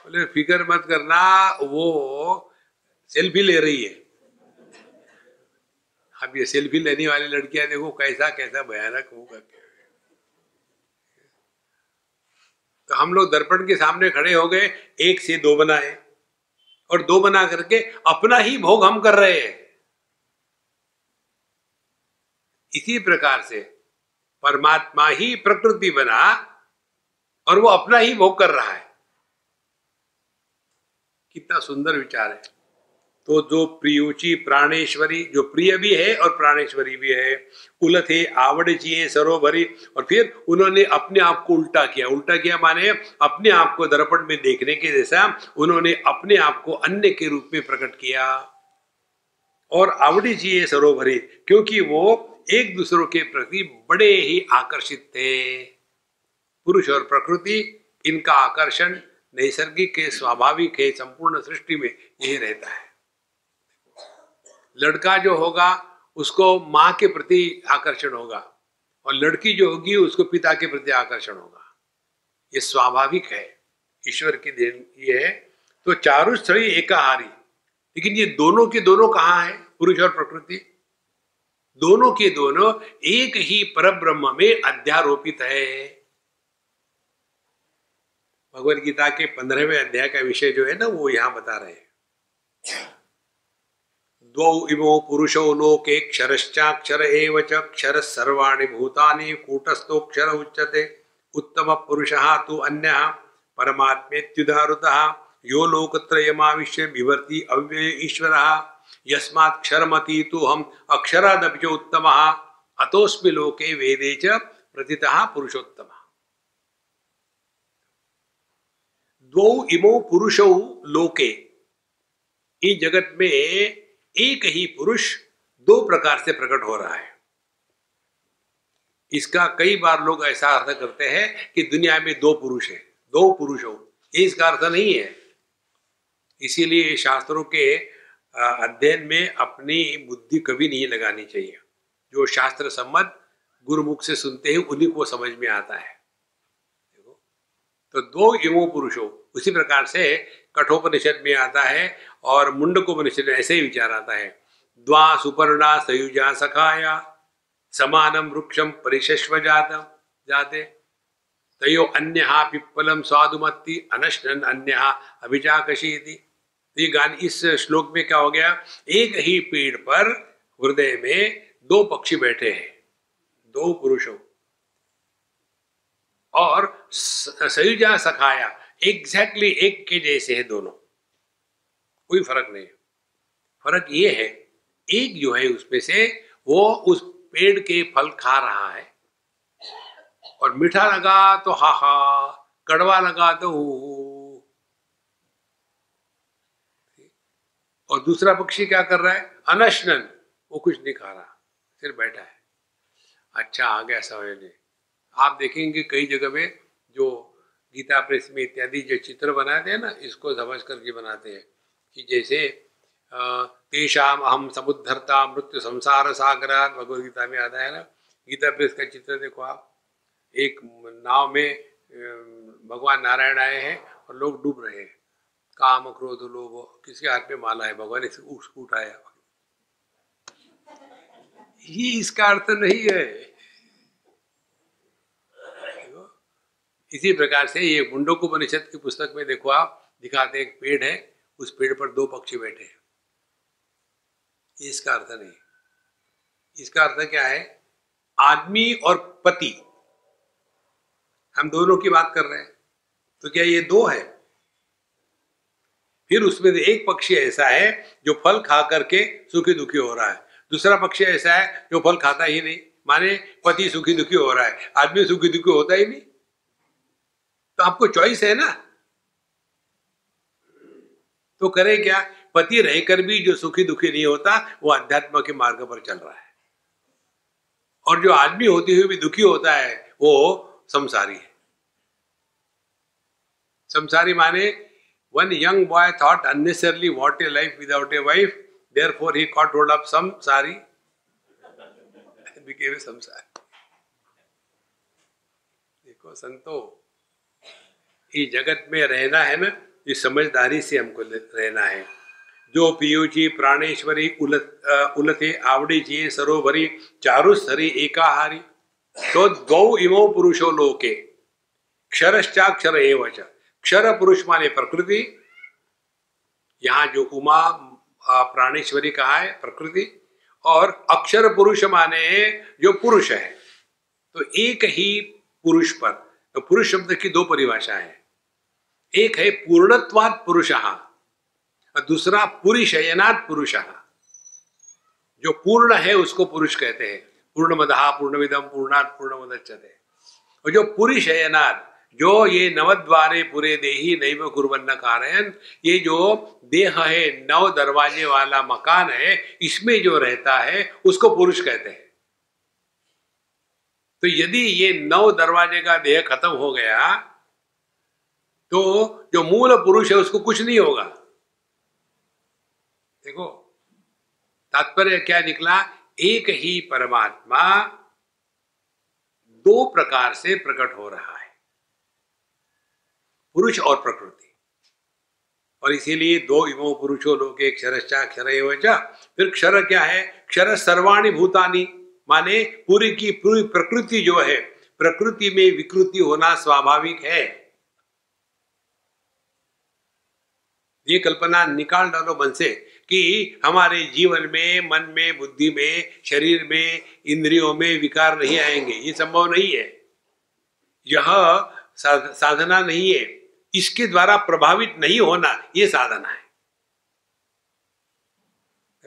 बोले फिक्र मत करना, वो सेल्फी ले रही है। अब ये सेल्फी लेने वाली लड़कियां देखो कैसा कैसा भयानक होगा। तो हम लोग दर्पण के सामने खड़े हो गए, एक से दो बनाए और दो बना करके अपना ही भोग हम कर रहे हैं। इसी प्रकार से परमात्मा ही प्रकृति बना और वो अपना ही भोग कर रहा है। कितना सुंदर विचार है। तो जो प्रियोची प्राणेश्वरी, जो प्रिय भी है और प्राणेश्वरी भी है, उलथे आवड़चिए सरोभरी। और फिर उन्होंने अपने आप को उल्टा किया। उल्टा किया माने अपने आप को दर्पण में देखने के जैसा उन्होंने अपने आप को अन्य के रूप में प्रकट किया। और आवड़चिए सरोभरी, क्योंकि वो एक दूसरों के प्रति बड़े ही आकर्षित थे। पुरुष और प्रकृति, इनका आकर्षण नैसर्गिक है, स्वाभाविक है, संपूर्ण सृष्टि में यही रहता है। लड़का जो होगा उसको माँ के प्रति आकर्षण होगा और लड़की जो होगी उसको पिता के प्रति आकर्षण होगा। ये स्वाभाविक है, ईश्वर की देन ये है। तो चारु स्थली एकाहारी, लेकिन ये दोनों के दोनों कहाँ है? पुरुष और प्रकृति दोनों के दोनों एक ही परब्रह्म में अध्यारोपित है। भगवद गीता के 15वें अध्याय का विषय जो है ना, वो यहां बता रहे हैं। द्वौ इमो पुरुषो लोके क्षरश्चाक्षर एव च क्षरः सर्वाणि भूतानि कूटस्थोक्षर उच्यते। उत्तम पुरुषः तु अन्यः परमात्मेत्युदाहृतः यो लोकत्रयमाविश्य बिभर्ति अव्यय ईश्वरः। यस्मात् क्षरमती तो हम अक्षरादपि उत्तमः अतोस्मि लोके वेदे च प्रतितः पुरुषोत्तमः। द्वौ इमौ पुरुषौ लोके, इस जगत में एक ही पुरुष दो प्रकार से प्रकट हो रहा है। इसका कई बार लोग ऐसा अर्थ करते हैं कि दुनिया में दो पुरुष हैं, दो पुरुष हो, ये इसका अर्थ नहीं है। इसीलिए शास्त्रों के अध्ययन में अपनी बुद्धि कभी नहीं लगानी चाहिए। जो शास्त्र सम्मत गुरुमुख से सुनते हैं उन्हीं को समझ में आता है। देखो, तो दो इमो पुरुषों, उसी प्रकार से कठोपनिषद में आता है और मुंडकोपनिषद में ऐसे ही विचार आता है। द्वा सुपर्णा सयुजा सखाया समानम वृक्षम परिशस्व जाते तयो अन्यहा पिप्पलम स्वादुमत्ति अनश्नन अन्यहा अभिचाकशीति। ये गान, इस श्लोक में क्या हो गया, एक ही पेड़ पर हृदय में दो पक्षी बैठे हैं, दो पुरुषों, और सयुजा सखाया एग्जैक्टली एक के जैसे है दोनों, कोई फर्क नहीं। फर्क ये है, एक जो है उसमें से वो उस पेड़ के फल खा रहा है और मीठा लगा तो हा हा, कड़वा लगा तो हू, और दूसरा पक्षी क्या कर रहा है, अनशनन, वो कुछ नहीं खा रहा, सिर्फ बैठा है। अच्छा, आ गया समझने। आप देखेंगे कई जगह में जो गीता प्रेस में इत्यादि जो चित्र बनाते हैं ना, इसको समझ करके बनाते हैं कि जैसे तेषाम अहम समुद्धरता मृत्यु संसार सागरात, भगवद गीता में आता है ना। गीता प्रेस का चित्र देखो आप, एक नाव में भगवान नारायण आए हैं और लोग डूब रहे हैं, काम क्रोध लोभ, किसी हाथ में माला है, भगवान इसे उसको उठाया। ये इसका अर्थ नहीं है। इसी प्रकार से ये मुंडकोपनिषद की पुस्तक में देखो आप, दिखाते एक पेड़ है, उस पेड़ पर दो पक्षी बैठे हैं, इसका अर्थ नहीं। इसका अर्थ क्या है, आदमी और पति, हम दोनों की बात कर रहे हैं, तो क्या ये दो है? फिर उसमें एक पक्षी ऐसा है जो फल खा करके सुखी दुखी हो रहा है, दूसरा पक्षी ऐसा है जो फल खाता ही नहीं, माने पति सुखी दुखी हो रहा है, आदमी सुखी दुखी होता ही नहीं। तो आपको चॉइस है ना, तो करे क्या? पति रहकर भी जो सुखी दुखी नहीं होता वो अध्यात्म के मार्ग पर चल रहा है, और जो आदमी होते हुए भी दुखी होता है वो संसारी है। संसारी माने one young boy thought unnecessarily what a life without a wife, therefore he caught hold of some sari and became a samsari. देखो संतो, इस जगत में रहना है ना, ये समझदारी से हमको रहना है। जो पीयूची प्राणेश्वरी उलथे आवड़ी जी सरोवरी चारु सरी एकाहारी, तो गौ इमो पुरुषो लोके क्षरश्चाक्षर एवच। क्षर पुरुष माने प्रकृति, यहाँ जो उमा प्राणेश्वरी कहा है प्रकृति, और अक्षर पुरुष माने जो पुरुष है। तो एक ही पुरुष पर, तो पुरुष शब्द की दो परिभाषाएं हैं, एक है पूर्णत्वात् पुरुषः और दूसरा पुरुषयनात् पुरुषः। जो पूर्ण है उसको पुरुष कहते हैं, पूर्णमदः पूर्णमिदं पूर्णात् पूर्णमुदच्यते। और जो पुरुषयनात्, जो ये नवद्वारे पुरे देही नैव कुर्वन्न कारयन्, ये जो देह है, 9 दरवाजे वाला मकान है, इसमें जो रहता है उसको पुरुष कहते हैं। तो यदि ये 9 दरवाजे का देह खत्म हो गया तो जो मूल पुरुष है उसको कुछ नहीं होगा। देखो तात्पर्य क्या निकला, एक ही परमात्मा दो प्रकार से प्रकट हो रहा है, पुरुष और प्रकृति। और इसीलिए दो इमो पुरुषो लोके क्षरश्चा क्षर एव च। फिर क्षर क्या है? क्षर सर्वाणि भूतानि, माने पूरी की पूरी प्रकृति जो है, प्रकृति में विकृति होना स्वाभाविक है। ये कल्पना निकाल डालो मन से कि हमारे जीवन में, मन में, बुद्धि में, शरीर में, इंद्रियों में विकार नहीं आएंगे, ये संभव नहीं है। यह साधना नहीं है, इसके द्वारा प्रभावित नहीं होना ये साधना है।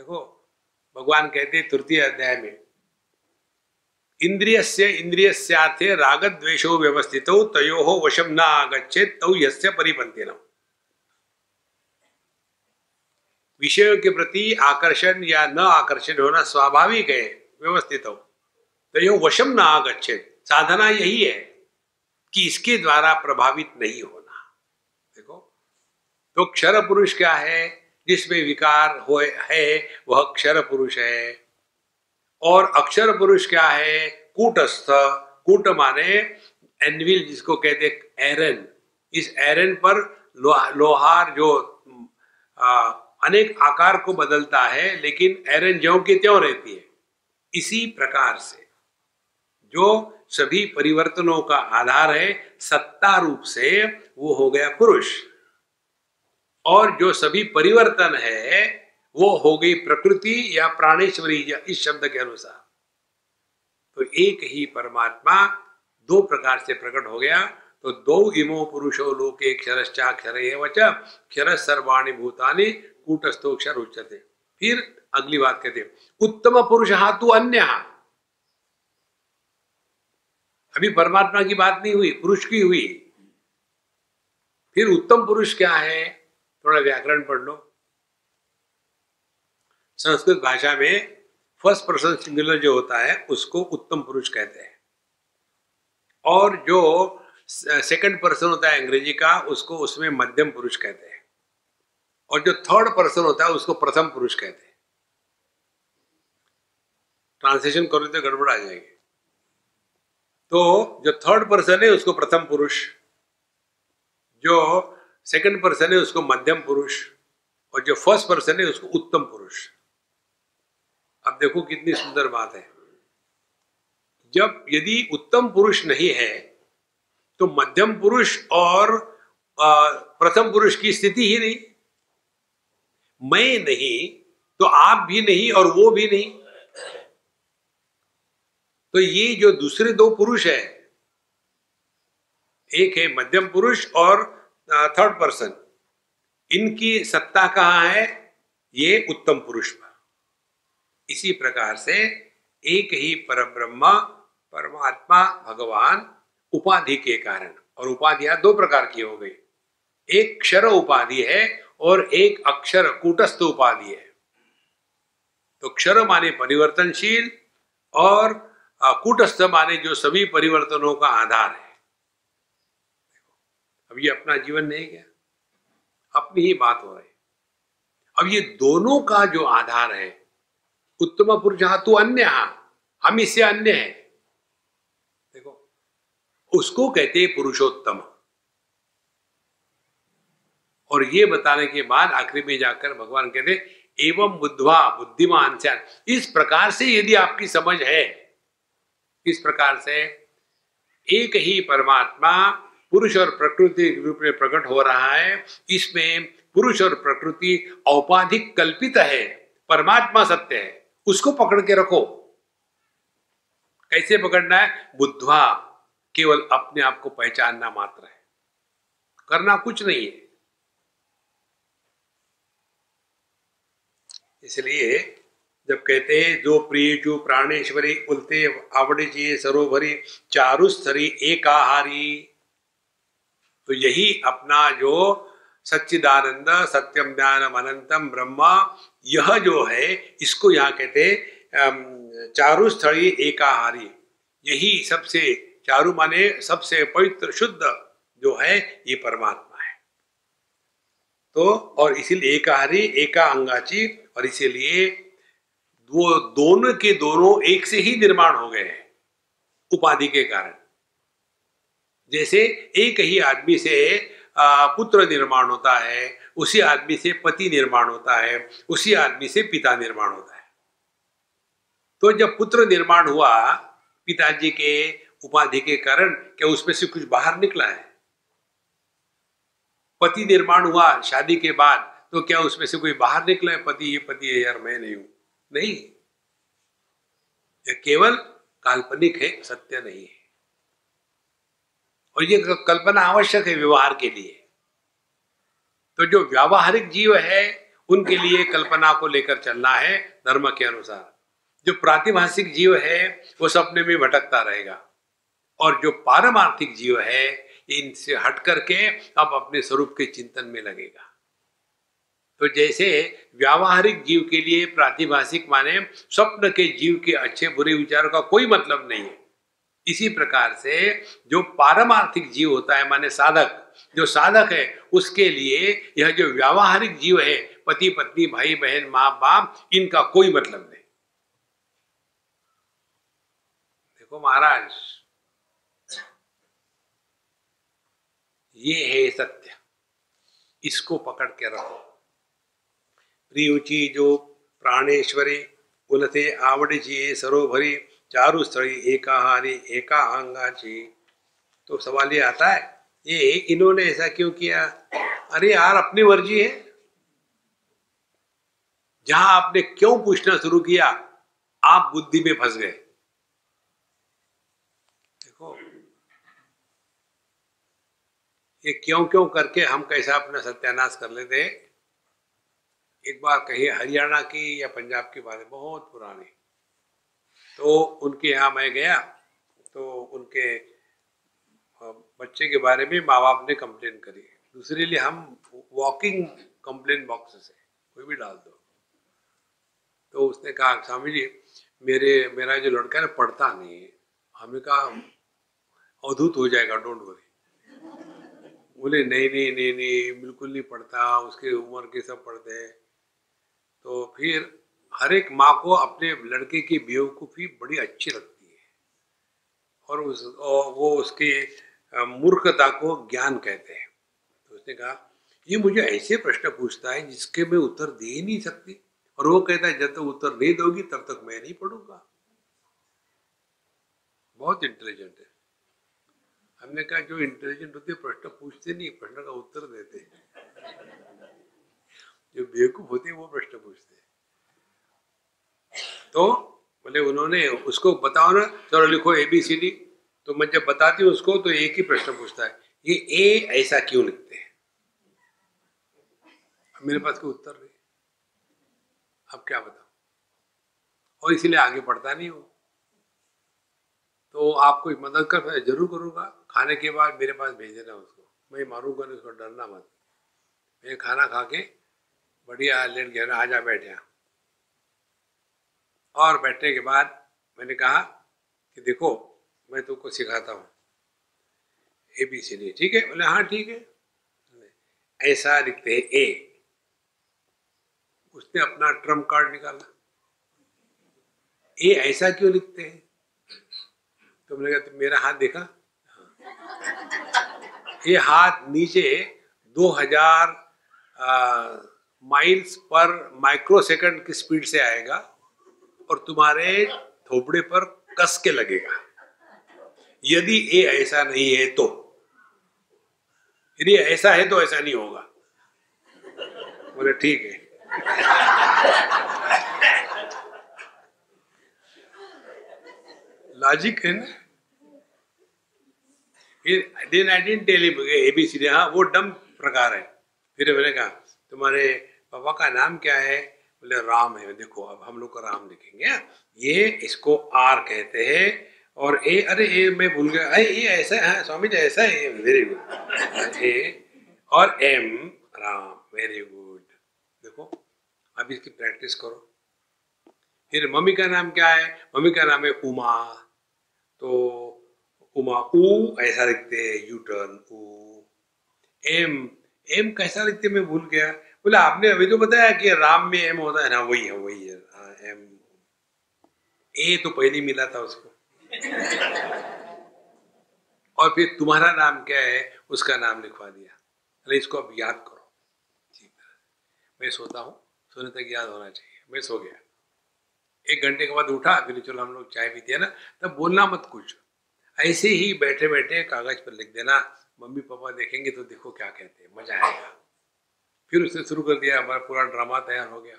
देखो भगवान कहते तृतीय अध्याय में, इंद्रियस्य इंद्रियस्यार्थे रागद्वेषो व्यवस्थितौ तयोः वशं न आगच्छेत् तौ यस्य परिपन्थिनम्। विषयों के प्रति आकर्षण या न आकर्षण होना स्वाभाविक है, व्यवस्थित हो, तयोः वशम न आगच्छेत्। साधना यही है कि इसके द्वारा प्रभावित नहीं होना। देखो तो क्षर पुरुष क्या है, जिसमें विकार हो है वह क्षर पुरुष है। और अक्षर पुरुष क्या है, कूटस्थ। कूट माने एनविल जिसको कहते एरन। इस एरन पर लोहार जो अनेक आकार को बदलता है, लेकिन एरन ज्यों की त्यों रहती है। इसी प्रकार से जो सभी परिवर्तनों का आधार है सत्ता रूप से, वो हो गया पुरुष। और जो सभी परिवर्तन है वो हो गई प्रकृति या प्राणेश्वरी इस शब्द के अनुसार। तो एक ही परमात्मा दो प्रकार से प्रकट हो गया। तो दो इमो पुरुषो लोके क्षरश्चाक्षर एव च क्षर सर्वाणि भूतानि कूटस्थोक्षर उच्यते। फिर अगली बात कहते उत्तम पुरुष हातु अन्य। अभी परमात्मा की बात नहीं हुई, पुरुष की हुई। फिर उत्तम पुरुष क्या है, थोड़ा व्याकरण पढ़ लो। संस्कृत भाषा में फर्स्ट पर्सन सिंगुलर जो होता है उसको उत्तम पुरुष कहते हैं, और जो सेकंड पर्सन होता है अंग्रेजी का उसको उसमें मध्यम पुरुष कहते हैं, और जो थर्ड पर्सन होता है उसको प्रथम पुरुष कहते हैं। ट्रांसलेशन करो तो गड़बड़ आ जाएगी। तो जो थर्ड पर्सन है उसको प्रथम पुरुष, जो सेकंड पर्सन है उसको मध्यम पुरुष, और जो फर्स्ट पर्सन है उसको उत्तम पुरुष। अब देखो कितनी सुंदर बात है। जब यदि उत्तम पुरुष नहीं है तो मध्यम पुरुष और प्रथम पुरुष की स्थिति ही नहीं। मैं नहीं तो आप भी नहीं और वो भी नहीं। तो ये जो दूसरे दो पुरुष है, एक है मध्यम पुरुष और थर्ड पर्सन, इनकी सत्ता कहाँ है, ये उत्तम पुरुष पर। इसी प्रकार से एक ही परब्रह्म परमात्मा भगवान उपाधि के कारण, और उपाधियां दो प्रकार की हो गई, एक क्षर उपाधि है और एक अक्षर कूटस्थ उपाधि है। तो क्षर माने परिवर्तनशील और कूटस्थ माने जो सभी परिवर्तनों का आधार है। अब ये अपना जीवन नहीं क्या, अपनी ही बात हो रही। अब ये दोनों का जो आधार है, उत्तम पुरुष तू अन्य, हम इससे अन्य है। देखो उसको कहते हैं पुरुषोत्तम। और ये बताने के बाद आखिरी में जाकर भगवान कहते एवं बुद्ध्वा बुद्धिमान से। इस प्रकार से यदि आपकी समझ है, इस प्रकार से एक ही परमात्मा पुरुष और प्रकृति के रूप में प्रकट हो रहा है, इसमें पुरुष और प्रकृति औपाधिक कल्पित है, परमात्मा सत्य है, उसको पकड़ के रखो। कैसे पकड़ना है, बुद्ध्वा, केवल अपने आप को पहचानना मात्र है, करना कुछ नहीं है। इसलिए जब कहते हैं जो प्रियजु प्राणेश्वरी उलते आवड़े सरोवरी चारुस्तरी एकाहारी, तो यही अपना जो सच्चिदानंद सत्यम ज्ञानम अनंतम ब्रह्मा, यह जो है इसको यहाँ कहते चारुस्थली एकाहारी। यही सबसे, चारु माने सबसे पवित्र शुद्ध जो है ये परमात्मा है। तो और इसीलिए एकाहारी एका अंगाची, और इसीलिए वो दोनों के दोनों एक से ही निर्माण हो गए हैं उपाधि के कारण। जैसे एक ही आदमी से पुत्र निर्माण होता है, उसी आदमी से पति निर्माण होता है, उसी आदमी से पिता निर्माण होता है। तो जब पुत्र निर्माण हुआ पिताजी के उपाधि के कारण, क्या उसमें से कुछ बाहर निकला है? पति निर्माण हुआ शादी के बाद, तो क्या उसमें से कोई बाहर निकला है, पति ये पति है यार मैं नहीं हूं? नहीं, यह केवल काल्पनिक है, सत्य नहीं है। और ये कल्पना आवश्यक है व्यवहार के लिए। तो जो व्यावहारिक जीव है उनके लिए कल्पना को लेकर चलना है धर्म के अनुसार। जो प्रातिभाषिक जीव है वो सपने में भटकता रहेगा, और जो पारमार्थिक जीव है इनसे हट करके अब अपने स्वरूप के चिंतन में लगेगा। तो जैसे व्यावहारिक जीव के लिए प्रातिभाषिक माने स्वप्न के जीव के अच्छे बुरे विचारों का कोई मतलब नहीं है, इसी प्रकार से जो पारमार्थिक जीव होता है माने साधक, जो साधक है उसके लिए यह जो व्यावहारिक जीव है पति पत्नी भाई बहन माँ बाप, इनका कोई मतलब नहीं। देखो महाराज, ये है सत्य, इसको पकड़ के रखो। प्रियुची जो प्राणेश्वरी उलथे आवड़ची सरोभरी चारु स्थली एकाहारी एका अंगाची। तो सवाल ये आता है, ये इन्होंने ऐसा क्यों किया? अरे यार, अपनी मर्जी है। जहां आपने क्यों पूछना शुरू किया, आप बुद्धि में फंस गए। देखो, ये क्यों क्यों करके हम कैसा अपना सत्यानाश कर लेते हैं। एक बार कहीं हरियाणा की या पंजाब की बात है, बहुत पुरानी। तो उनके यहाँ मैं गया, तो उनके बच्चे के बारे में माँ बाप ने कंप्लेन करी। दूसरे लिए हम वॉकिंग कंप्लेन बॉक्स से कोई भी डाल दो। तो उसने कहा, स्वामी जी मेरा जो लड़का है पढ़ता नहीं है। हमने कहा अवधूत हो जाएगा, डोंट वरी। बोले नहीं नहीं नहीं नहीं, बिल्कुल नहीं पढ़ता, उसके उम्र के सब पढ़ते हैं। तो फिर हर एक माँ को अपने लड़के की बेवकूफ़ी बड़ी अच्छी लगती है, और वो उसके मूर्खता को ज्ञान कहते हैं। तो उसने कहा, ये मुझे ऐसे प्रश्न पूछता है जिसके मैं उत्तर दे ही नहीं सकती, और वो कहता है जब तक उत्तर नहीं दोगी तब तक मैं नहीं पढ़ूंगा। बहुत इंटेलिजेंट है। हमने कहा, जो इंटेलिजेंट होते प्रश्न पूछते नहीं, प्रश्न का उत्तर देते। जो बेवकूफ होते वो प्रश्न पूछते। तो बोले उन्होंने उसको बताओ ना, चलो लिखो ABCD। तो मैं जब बताती हूँ उसको तो एक ही प्रश्न पूछता है, ये ए ऐसा क्यों लिखते हैं? मेरे पास कोई उत्तर नहीं, अब क्या बताऊं, और इसलिए आगे बढ़ता नहीं हो। तो आपको मदद कर जरूर करूंगा, खाने के बाद मेरे पास भेज देना उसको, मैं मारूंगा नहीं उसको, डरना मत। मैं खाना खा के बढ़िया लेट गया, आजा बैठ जा। और बैठने के बाद मैंने कहा कि देखो मैं तुमको सिखाता हूँ ABCD, ठीक है? बोले हाँ ठीक है। ऐसा लिखते हैं ए। उसने अपना ट्रम्प कार्ड निकाला, ए ऐसा क्यों लिखते हैं? तो मैंने कहा, मेरा हाथ देखा? ये हाथ नीचे 2000 माइल्स पर माइक्रोसेकंड की स्पीड से आएगा और तुम्हारे थोपड़े पर कस के लगेगा। यदि ए ऐसा नहीं है तो, यदि ऐसा है तो ऐसा नहीं होगा। बोले ठीक है। लॉजिक है ना। फिर then I didn't tell him ABCD, हाँ वो डम प्रकार है। फिर मैंने कहा, तुम्हारे पापा का नाम क्या है? बोले राम है। देखो अब हम लोग का राम लिखेंगे, ये इसको R कहते हैं, और ए, अरे ए मैं भूल गया, अरे ये ऐसा है स्वामी जी, ऐसा है, वेरी गुड। ए और M राम, वेरी गुड। देखो अब इसकी प्रैक्टिस करो। फिर मम्मी का नाम क्या है? मम्मी का नाम है उमा। तो उमा ऊ ऐसा लिखते हैं, यू टर्न ऊ। एम कैसा लिखते मैं भूल गया। बोला आपने अभी तो बताया कि राम में एम होता है ना, वही है एम। ए तो पहले मिला था उसको। और फिर तुम्हारा नाम क्या है, उसका नाम लिखवा दिया। अरे इसको अब याद करो ठीक है। मैं सोता हूँ, सोने तक याद होना चाहिए। मैं सो गया, 1 घंटे के बाद उठा, फिर चलो हम लोग चाय पीते हैं ना, तब बोलना मत कुछ, ऐसे ही बैठे बैठे कागज पर लिख देना। मम्मी पापा देखेंगे तो देखो क्या कहते हैं, मजा आएगा। फिर उसने शुरू कर दिया, हमारा पूरा ड्रामा तैयार हो गया।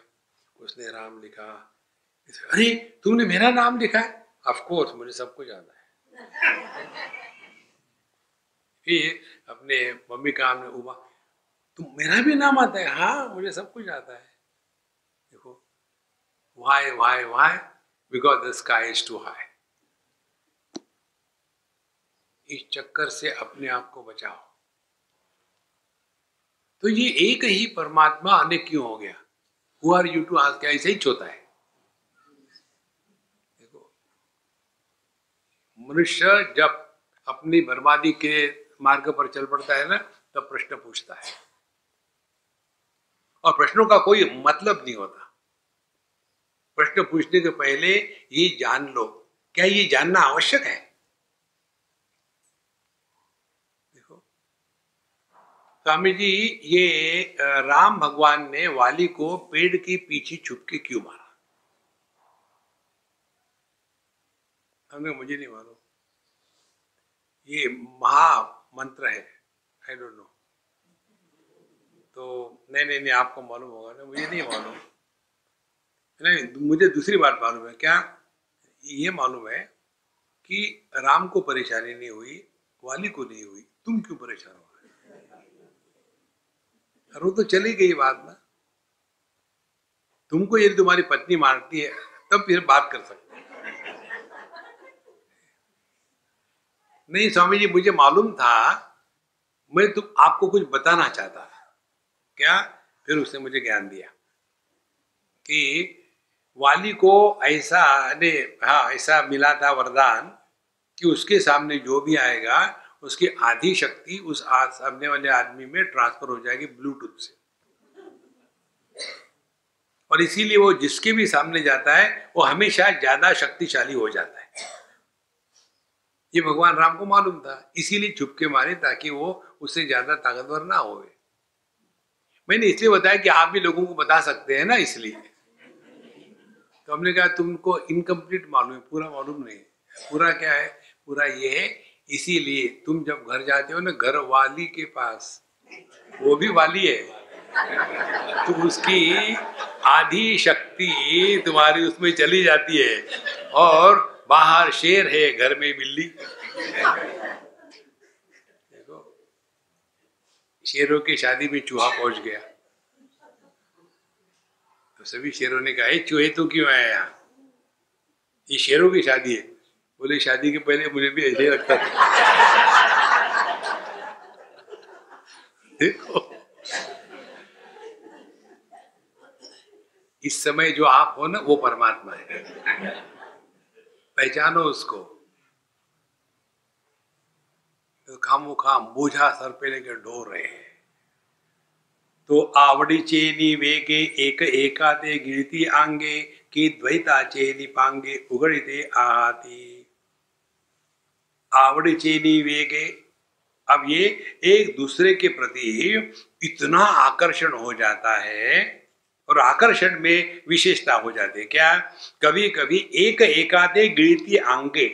उसने राम लिखा, अरे तुमने मेरा नाम लिखा है? ऑफ कोर्स, मुझे सब कुछ आता है। फिर अपने मम्मी का नाम उमा, तुम मेरा भी नाम आता है? हाँ मुझे सब कुछ आता है। Why? Because the sky is too high. इस चक्कर से अपने आप को बचाओ। तो ये एक ही परमात्मा अनेक क्यों हो गया? Who are you to ask? क्या ऐसे ही होता है? देखो, मनुष्य जब अपनी बर्बादी के मार्ग पर चल पड़ता है ना, तब प्रश्न पूछता है, और प्रश्नों का कोई मतलब नहीं होता। प्रश्न पूछने के पहले ये जान लो, क्या ये जानना आवश्यक है? देखो स्वामी जी, ये राम भगवान ने वाली को पेड़ के पीछे छुप के क्यों मारा? हमें मुझे नहीं मालूम, ये महा मंत्र है, आई डोंट नो। तो नहीं, आपको मालूम होगा ना, मुझे नहीं मालूम। नहीं, मुझे दूसरी बात मालूम है। क्या ये मालूम है कि राम को परेशानी नहीं हुई, वाली को नहीं हुई, तुम क्यों परेशान हो? वो तो चली गई बात ना। तुमको यदि तुम्हारी पत्नी मारती है तब फिर बात कर सकते हैं। नहीं स्वामी जी, मुझे मालूम था, मैं आपको कुछ बताना चाहता था। क्या? फिर उसने मुझे ज्ञान दिया कि वाली को ऐसा मिला था वरदान कि उसके सामने जो भी आएगा उसकी आधी शक्ति उस सामने वाले आदमी में ट्रांसफर हो जाएगी ब्लूटूथ से, और इसीलिए वो जिसके भी सामने जाता है वो हमेशा ज्यादा शक्तिशाली हो जाता है। ये भगवान राम को मालूम था, इसीलिए छुप के मारे ताकि वो उससे ज्यादा ताकतवर ना होवे। मैंने इसलिए बताया कि आप भी लोगों को बता सकते हैं ना, इसलिए। तो हमने कहा तुमको इनकम्प्लीट मालूम है, पूरा मालूम नहीं। पूरा क्या है? पूरा ये है, इसीलिए तुम जब घर जाते हो ना, घर वाली के पास, वो भी वाली है, तो उसकी आधी शक्ति तुम्हारी उसमें चली जाती है, और बाहर शेर है, घर में बिल्ली। देखो, शेरों की शादी में चूहा पहुंच गया, तो सभी शेरों ने कहा, चूहे तू क्यों आया यहाँ? ये शेरों की शादी है। बोले शादी के पहले मुझे भी ऐसे ही लगता था। देखो, इस समय जो आप हो ना, वो परमात्मा है, पहचानो उसको। तो खामोखाम बोझा सर पे लेकर ढो रहे हैं। तो आवड़ी चेनी वेगे एक एकाते गिरती आंगे की द्वैता चेनी पांगे उगड़ते आती। आवड़ी चेनी वेगे, अब ये एक दूसरे के प्रति इतना आकर्षण हो जाता है, और आकर्षण में विशेषता हो जाती है। क्या? कभी कभी एक एकाते गिरती आंगे,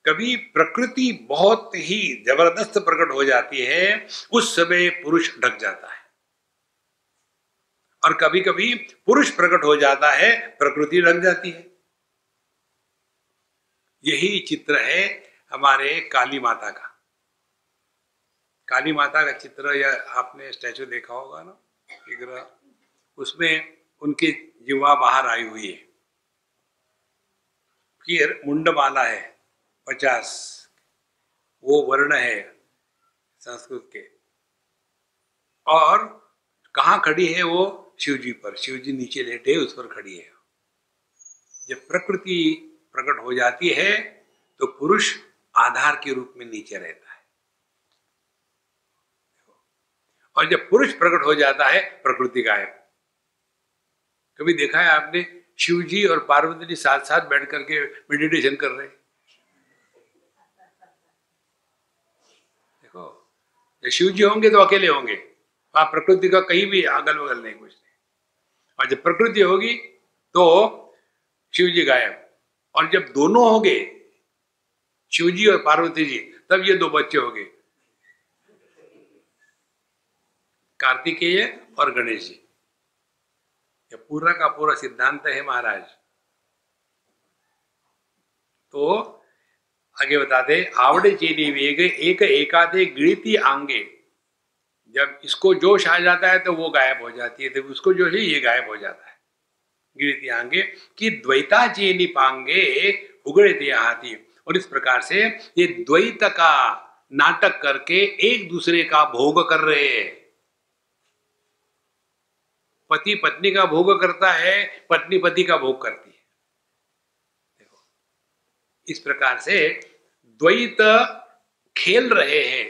कभी प्रकृति बहुत ही जबरदस्त प्रकट हो जाती है, उस समय पुरुष ढक जाता है, और कभी कभी पुरुष प्रकट हो जाता है, प्रकृति ढक जाती है। यही चित्र है हमारे काली माता का। काली माता का चित्र, या आपने स्टैचू देखा होगा ना, विग्रह, उसमें उनकी जिह्वा बाहर आई हुई है, फिर मुंडमाला है 50, वो वर्ण है संस्कृत के, और कहाँ खड़ी है वो? शिव जी पर। शिव जी नीचे लेटे उस पर खड़ी है। जब प्रकृति प्रकट हो जाती है तो पुरुष आधार के रूप में नीचे रहता है, और जब पुरुष प्रकट हो जाता है प्रकृति गायब। कभी देखा है आपने शिव जी और पार्वती जी साथ साथ बैठ करके मेडिटेशन कर रहे हैं? देखो, जब शिव जी होंगे तो अकेले होंगे, वहां प्रकृति का कहीं भी अगल बगल नहीं, कुछ नहीं। और जब प्रकृति होगी तो शिव जी गायब, और जब दोनों होंगे शिव जी और पार्वती जी, तब ये दो बच्चे होंगे, कार्तिकेय और गणेश जी। ये पूरा का पूरा सिद्धांत है महाराज। तो आगे बताते, आवड़े चेनी वेग एक एकाधे गिरती आंगे, जब इसको जोश आ जाता है तो वो गायब हो जाती है, जब उसको जो है ये गायब हो जाता है। गिरती आंगे कि द्वैता चेनी पांगे उगड़ते आती। और इस प्रकार से ये द्वैत का नाटक करके एक दूसरे का भोग कर रहे हैं। पति पत्नी का भोग करता है, पत्नी पति का भोग करती है। देखो, इस प्रकार से द्वैत खेल रहे हैं,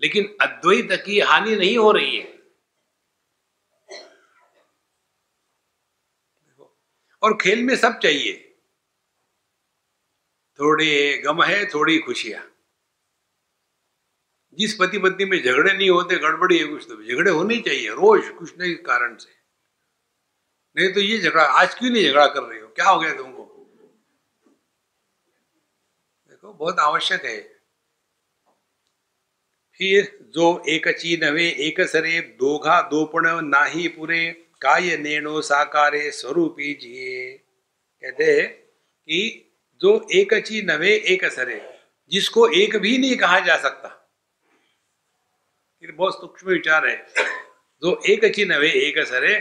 लेकिन अद्वैत की हानि नहीं हो रही है। और खेल में सब चाहिए, थोड़े गम है, थोड़ी खुशियां। जिस पति पत्नी में झगड़े नहीं होते, गड़बड़ी है कुछ, तो झगड़े होने चाहिए रोज कुछ नहीं कारण से। नहीं तो ये झगड़ा, आज क्यों नहीं झगड़ा कर रहे हो, क्या हो गया तुमको? देखो, बहुत आवश्यक है। फिर जो एकची नवे एक सरे दोघा दोपण नाही पुरे काय नेणो साकारे स्वरूपी जिये। कहते हैं कि जो एकची नवे एक सरे, जिसको एक भी नहीं कहा जा सकता, ये बहुत सूक्ष्म विचार है। जो एकची नवे एक सरे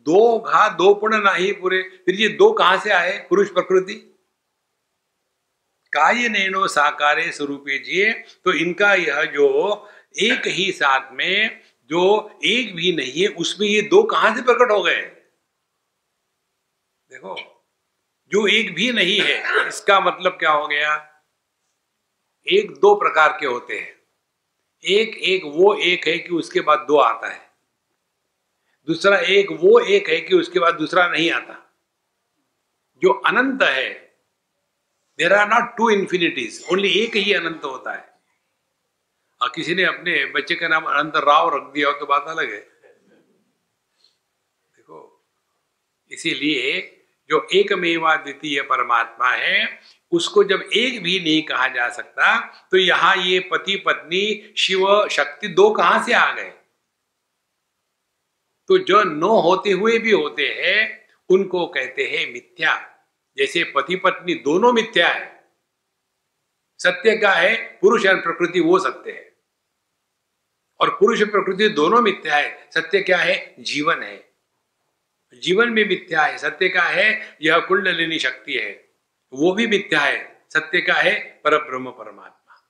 दो घा दो पुण नाही पूरे। फिर ये दो कहां से आए? पुरुष प्रकृति। काय नैनो साकारे स्वरूपे जिये। तो इनका यह जो एक ही साथ में जो एक भी नहीं है, उसमें ये दो कहां से प्रकट हो गए? देखो, जो एक भी नहीं है, इसका मतलब क्या हो गया? एक दो प्रकार के होते हैं। एक एक वो एक है कि उसके बाद दो आता है। दूसरा एक वो एक है कि उसके बाद दूसरा नहीं आता। जो अनंत है, there are not two infinities, only एक ही अनंत होता है। और किसी ने अपने बच्चे का नाम अनंत राव रख दिया हो तो बात अलग है। देखो, इसीलिए जो एकमेवा द्वितीय परमात्मा है, उसको जब एक भी नहीं कहा जा सकता, तो यहां ये पति पत्नी शिव शक्ति दो कहां से आ गए? तो जो न होते हुए भी होते हैं, उनको कहते हैं मिथ्या। जैसे पति पत्नी दोनों मिथ्या है। सत्य क्या है? पुरुष और प्रकृति, वो सत्य है। और पुरुष प्रकृति दोनों मिथ्या है। सत्य क्या है? जीवन है। जीवन भी मिथ्या है। सत्य क्या है? यह कुंडलिनी शक्ति है, वो भी मिथ्या है। सत्य क्या है? परब्रह्म परमात्मा।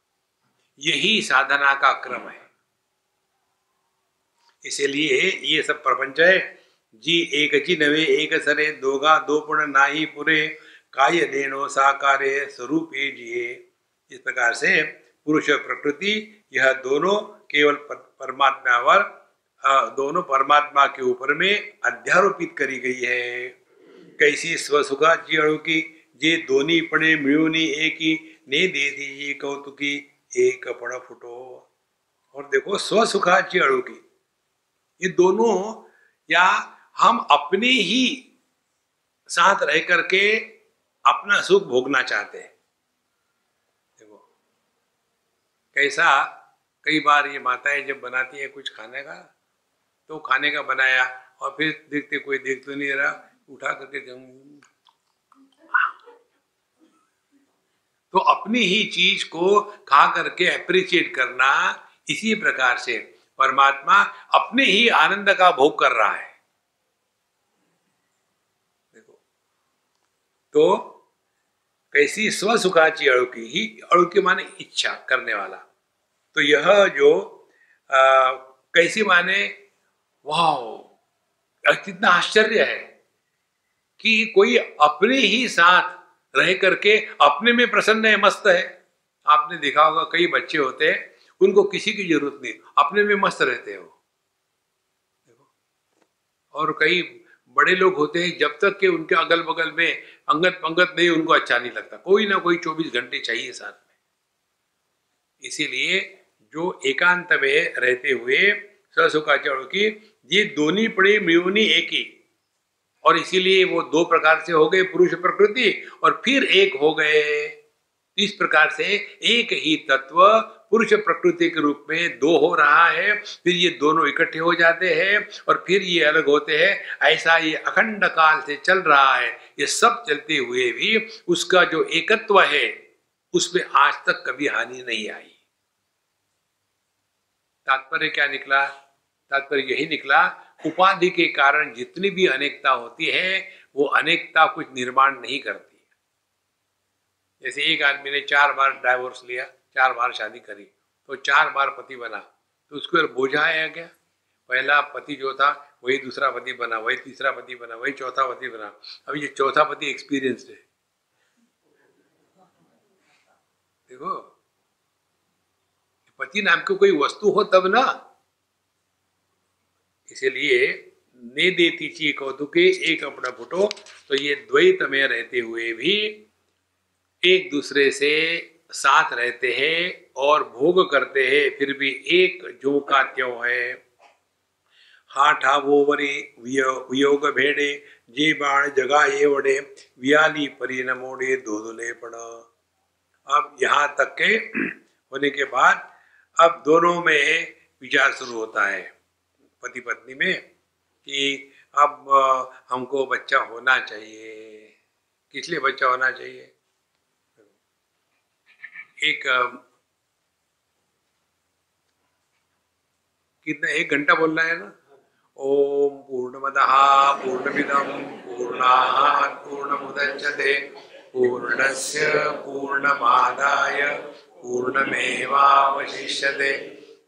यही साधना का क्रम है। इसीलिए ये सब प्रपंच है। जी एकची नवे एक सरे दोगा दो पुण नाही पुरे काय नेनो साकारे स्वरूपे जिये। इस प्रकार से पुरुष और प्रकृति, यह दोनों केवल परमात्मा दोनों परमात्मा के ऊपर में अध्यारोपित करी गई है। कैसी स्वसुखाची अळुकी जे दोन्ही पणे मिळूनी एकी ने देती ये कौतुकी एक पण फुटो। और देखो, स्वसुखाची अळुकी, ये दोनों, या हम अपने ही साथ रह करके अपना सुख भोगना चाहते हैं। देखो कैसा, कई बार ये माताएं जब बनाती है कुछ खाने का, तो खाने का बनाया और फिर देखते कोई देख तो नहीं रहा, उठा करके तो अपनी ही चीज को खा करके अप्रिशिएट करना। इसी प्रकार से परमात्मा अपने ही आनंद का भोग कर रहा है। देखो, तो कैसी स्वसुखाची अळुकी, ही अळुकी माने इच्छा करने वाला। तो यह जो कैसी माने, वाह, कितना आश्चर्य है कि कोई अपने ही साथ रह करके अपने में प्रसन्न है, मस्त है। आपने देखा होगा कई बच्चे होते हैं, उनको किसी की जरूरत नहीं, अपने में मस्त रहते हो। और कई बड़े लोग होते हैं, जब तक कि उनके अगल बगल में अंगत पंगत नहीं, उनको अच्छा नहीं लगता। कोई ना कोई 24 घंटे चाहिए साथ में। इसीलिए जो एकांत में रहते हुए स्वसुखाची अळुकी, ये दोन्ही पणे मिळूनी एकी। और इसीलिए वो दो प्रकार से हो गए, पुरुष प्रकृति, और फिर एक हो गए। इस प्रकार से एक ही तत्व पुरुष प्रकृति के रूप में दो हो रहा है। फिर ये दोनों इकट्ठे हो जाते हैं और फिर ये अलग होते हैं। ऐसा ये अखंड काल से चल रहा है। ये सब चलते हुए भी उसका जो एकत्व है, उसमें आज तक कभी हानि नहीं आई। तात्पर्य क्या निकला? तात्पर्य यही निकला, उपाधि के कारण जितनी भी अनेकता होती है, वो अनेकता कुछ निर्माण नहीं करती है। जैसे एक आदमी ने 4 बार डाइवोर्स लिया, 4 बार शादी करी, तो 4 बार पति बना, तो उसको बोझा आया क्या? पहला पति जो था वही दूसरा पति बना, वही तीसरा पति बना, वही चौथा पति बना। अभी ये चौथा पति एक्सपीरियंस्ड है। देखो, पति नाम की कोई वस्तु हो तब ना। इसीलिए ने देती ची कौतुके एक अपना फुटो, तो ये द्वैत में रहते हुए भी एक दूसरे से साथ रहते हैं और भोग करते हैं, फिर भी एक जो का त्यों है। हाठा वो वरे वियोग भेड़े जे बाण जगा ये वड़े वियाली परी न मोड़े दोदुले पड़ा। अब यहाँ तक के होने के बाद अब दोनों में विचार शुरू होता है पति पत्नी में कि अब हमको बच्चा होना चाहिए। किस लिए बच्चा होना चाहिए? एक कितना 1 घंटा बोलना है ना। ओम पूर्णमदः पूर्णमिदं पूर्णात् पूर्णमुदच्यते पूर्णस्य पूर्णमादाय पूर्णमेवावशिष्यते।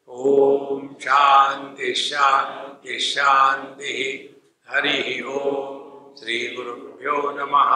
ओम शांति शांति शांति। हरि ओम। श्री गुरुभ्यो नमः।